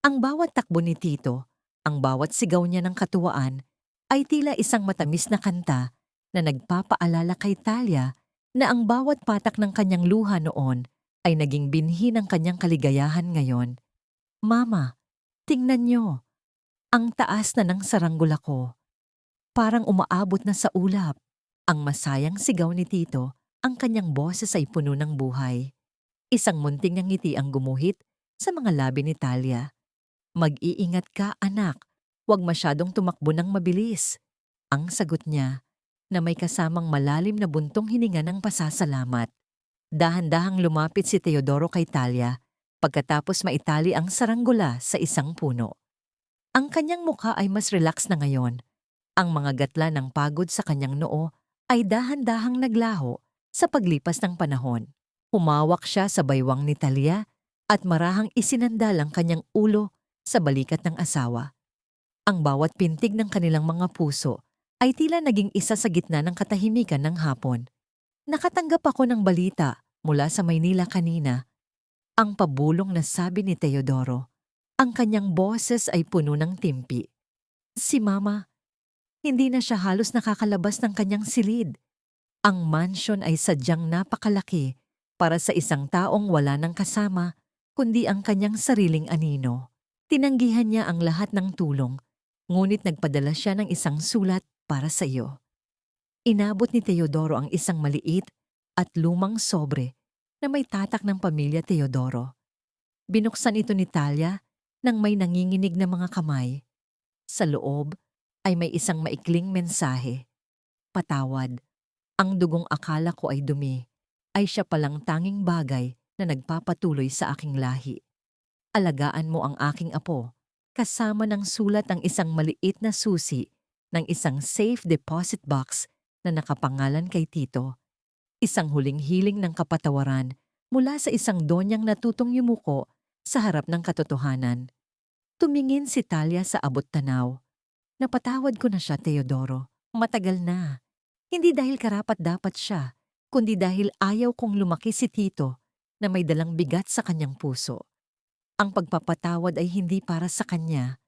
Ang bawat takbo ni Tito, ang bawat sigaw niya ng katuwaan ay tila isang matamis na kanta na nagpapaalala kay Talia na ang bawat patak ng kanyang luha noon ay naging binhi ng kanyang kaligayahan ngayon. Mama, tingnan niyo. Ang taas na ng saranggula ko. Parang umaabot na sa ulap. Ang masayang sigaw ni Tito, ang kanyang boses ay puno ng buhay. Isang munting ng ngiti ang gumuhit sa mga labi ni Talia. Mag-iingat ka, anak. Huwag masyadong tumakbo ng mabilis. Ang sagot niya, na may kasamang malalim na buntong hininga ng pasasalamat. Dahan-dahang lumapit si Teodoro kay Talia pagkatapos maitali ang saranggula sa isang puno. Ang kanyang mukha ay mas relax na ngayon. Ang mga gatla ng pagod sa kanyang noo ay dahan-dahang naglaho sa paglipas ng panahon. Humawak siya sa baywang ni Talia at marahang isinandal ang kanyang ulo sa balikat ng asawa. Ang bawat pintig ng kanilang mga puso ay tila naging isa sa gitna ng katahimikan ng hapon. Nakatanggap ako ng balita mula sa Maynila kanina. Ang pabulong na sabi ni Teodoro, ang kanyang boses ay puno ng timpi. Si Mama, hindi na siya halos nakakalabas ng kanyang silid. Ang mansyon ay sadyang napakalaki para sa isang taong wala ng kasama, kundi ang kanyang sariling anino. Tinanggihan niya ang lahat ng tulong, ngunit nagpadala siya ng isang sulat para sa iyo. Inabot ni Teodoro ang isang maliit at lumang sobre na may tatak ng pamilya Teodoro. Binuksan ito ni Talia nang may nanginginig na mga kamay. Sa loob ay may isang maikling mensahe. Patawad, ang dugong akala ko ay dumi, ay siya palang tanging bagay na nagpapatuloy sa aking lahi. Alagaan mo ang aking apo, kasama ng sulat ang isang maliit na susi ng isang safe deposit box na nakapangalan kay Tito. Isang huling hiling ng kapatawaran mula sa isang donyang natutong yumuko sa harap ng katotohanan. Tumingin si Talia sa abot tanaw. Napatawad ko na siya, Teodoro. Matagal na. Hindi dahil karapat-dapat siya, kundi dahil ayaw kong lumaki si Tito na may dalang bigat sa kanyang puso. Ang pagpapatawad ay hindi para sa kanya,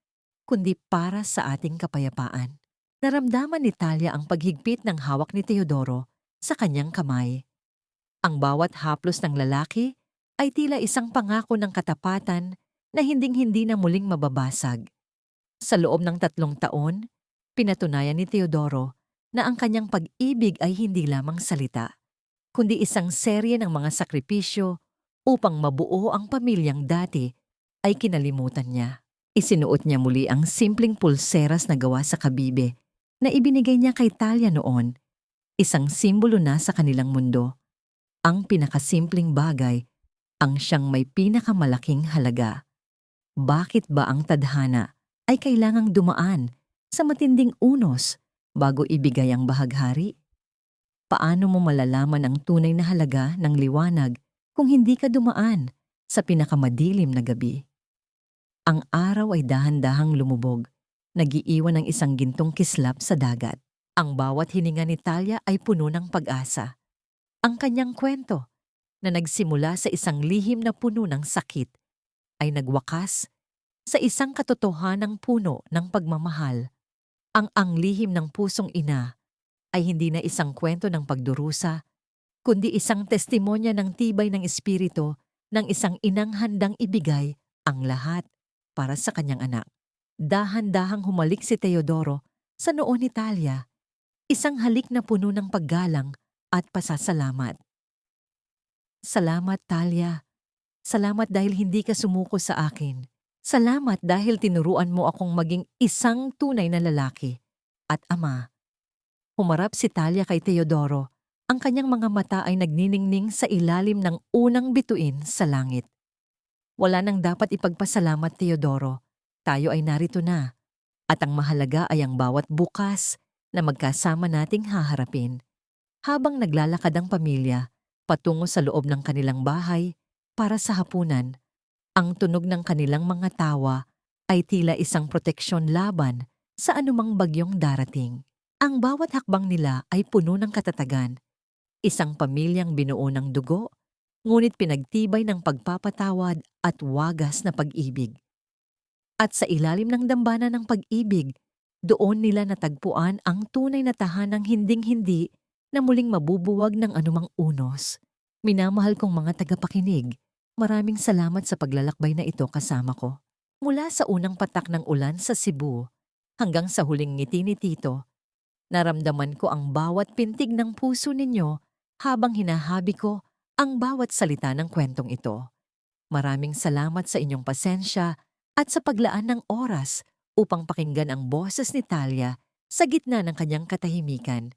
kundi para sa ating kapayapaan. Naramdaman ni Talia ang paghigpit ng hawak ni Teodoro sa kanyang kamay. Ang bawat haplos ng lalaki ay tila isang pangako ng katapatan na hinding-hindi na muling mababasag. Sa loob ng 3 taon, pinatunayan ni Teodoro na ang kanyang pag-ibig ay hindi lamang salita, kundi isang serye ng mga sakripisyo upang mabuo ang pamilyang dati ay kinalimutan niya. Isinuot niya muli ang simpleng pulseras na gawa sa kabibe na ibinigay niya kay Talia noon, isang simbolo na sa kanilang mundo. Ang pinakasimpleng bagay ang siyang may pinakamalaking halaga. Bakit ba ang tadhana ay kailangang dumaan sa matinding unos bago ibigay ang bahaghari? Paano mo malalaman ang tunay na halaga ng liwanag kung hindi ka dumaan sa pinakamadilim na gabi? Ang araw ay dahan-dahang lumubog, nagiiwan ng isang gintong kislap sa dagat. Ang bawat hininga ni Talia ay puno ng pag-asa. Ang kanyang kwento, na nagsimula sa isang lihim na puno ng sakit, ay nagwakas sa isang katotohanang puno ng pagmamahal. Ang lihim ng pusong ina ay hindi na isang kwento ng pagdurusa, kundi isang testimonya ng tibay ng espiritu ng isang inang handang ibigay ang lahat para sa kanyang anak. Dahan-dahang humalik si Teodoro sa noo ni Talia, isang halik na puno ng paggalang at pasasalamat. Salamat, Talia. Salamat dahil hindi ka sumuko sa akin. Salamat dahil tinuruan mo akong maging isang tunay na lalaki at ama. Humarap si Talia kay Teodoro. Ang kanyang mga mata ay nagniningning sa ilalim ng unang bituin sa langit. Wala nang dapat ipagpasalamat, Teodoro. Tayo ay narito na. At ang mahalaga ay ang bawat bukas na magkasama nating haharapin. Habang naglalakad ang pamilya, patungo sa loob ng kanilang bahay para sa hapunan, ang tunog ng kanilang mga tawa ay tila isang proteksyon laban sa anumang bagyong darating. Ang bawat hakbang nila ay puno ng katatagan. Isang pamilyang binuo ng dugo, ngunit pinagtibay ng pagpapatawad at wagas na pag-ibig. At sa ilalim ng dambana ng pag-ibig, doon nila natagpuan ang tunay na tahanang hinding-hindi na muling mabubuwag ng anumang unos. Minamahal kong mga tagapakinig, maraming salamat sa paglalakbay na ito kasama ko. Mula sa unang patak ng ulan sa Cebu hanggang sa huling ngiti ni Tito, naramdaman ko ang bawat pintig ng puso ninyo habang hinahabi ko ang bawat salita ng kwentong ito. Maraming salamat sa inyong pasensya at sa paglaan ng oras upang pakinggan ang boses ni Talia sa gitna ng kanyang katahimikan.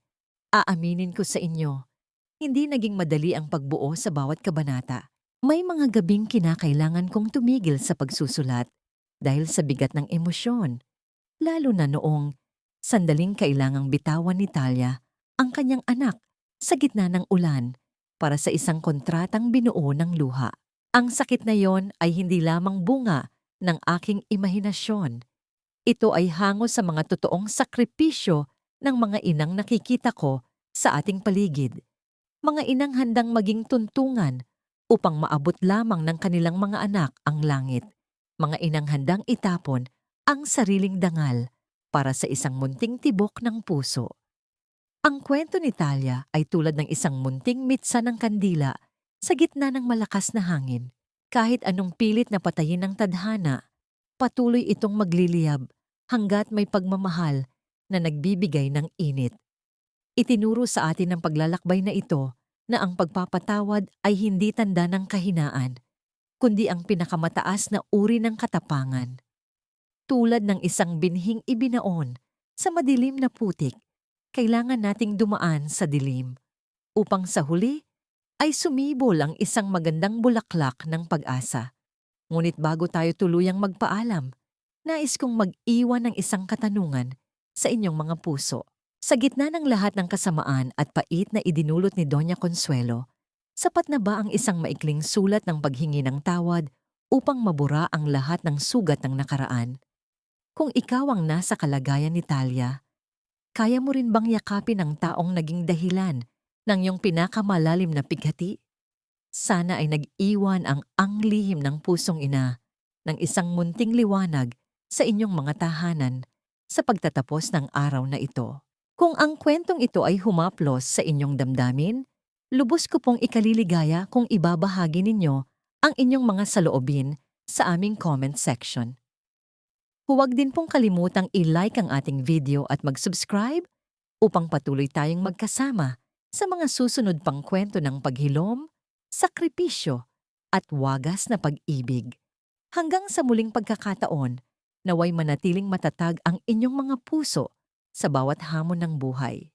Aaminin ko sa inyo, hindi naging madali ang pagbuo sa bawat kabanata. May mga gabing kinakailangan kong tumigil sa pagsusulat dahil sa bigat ng emosyon, lalo na noong sandaling kailangang bitawan ni Talia ang kanyang anak sa gitna ng ulan para sa isang kontratang binuo ng luha. Ang sakit na yon ay hindi lamang bunga ng aking imahinasyon. Ito ay hango sa mga totoong sakripisyo ng mga inang nakikita ko sa ating paligid. Mga inang handang maging tuntungan upang maabot lamang ng kanilang mga anak ang langit. Mga inang handang itapon ang sariling dangal para sa isang munting tibok ng puso. Ang kwento ni Talia ay tulad ng isang munting mitsa ng kandila sa gitna ng malakas na hangin. Kahit anong pilit na patayin ng tadhana, patuloy itong magliliyab hanggat may pagmamahal na nagbibigay ng init. Itinuro sa atin ng paglalakbay na ito na ang pagpapatawad ay hindi tanda ng kahinaan, kundi ang pinakamataas na uri ng katapangan. Tulad ng isang binhing ibinaon sa madilim na putik, kailangan nating dumaan sa dilim upang sa huli ay sumibol ang isang magandang bulaklak ng pag-asa. Ngunit bago tayo tuluyang magpaalam, nais kong mag-iwan ng isang katanungan sa inyong mga puso. Sa gitna ng lahat ng kasamaan at pait na idinulot ni Doña Consuelo, sapat na ba ang isang maikling sulat ng paghingi ng tawad upang mabura ang lahat ng sugat ng nakaraan? Kung ikaw ang nasa kalagayan ni Talia, kaya mo rin bang yakapin ang taong naging dahilan ng iyong pinakamalalim na pighati? Sana ay nag-iwan ang lihim ng pusong ina ng isang munting liwanag sa inyong mga tahanan sa pagtatapos ng araw na ito. Kung ang kwentong ito ay humaplos sa inyong damdamin, lubos ko pong ikaliligaya kung ibabahagi ninyo ang inyong mga saloobin sa aming comment section. Huwag din pong kalimutang i-like ang ating video at mag-subscribe upang patuloy tayong magkasama sa mga susunod pang kwento ng paghilom, sakripisyo at wagas na pag-ibig. Hanggang sa muling pagkakataon, naway manatiling matatag ang inyong mga puso sa bawat hamon ng buhay.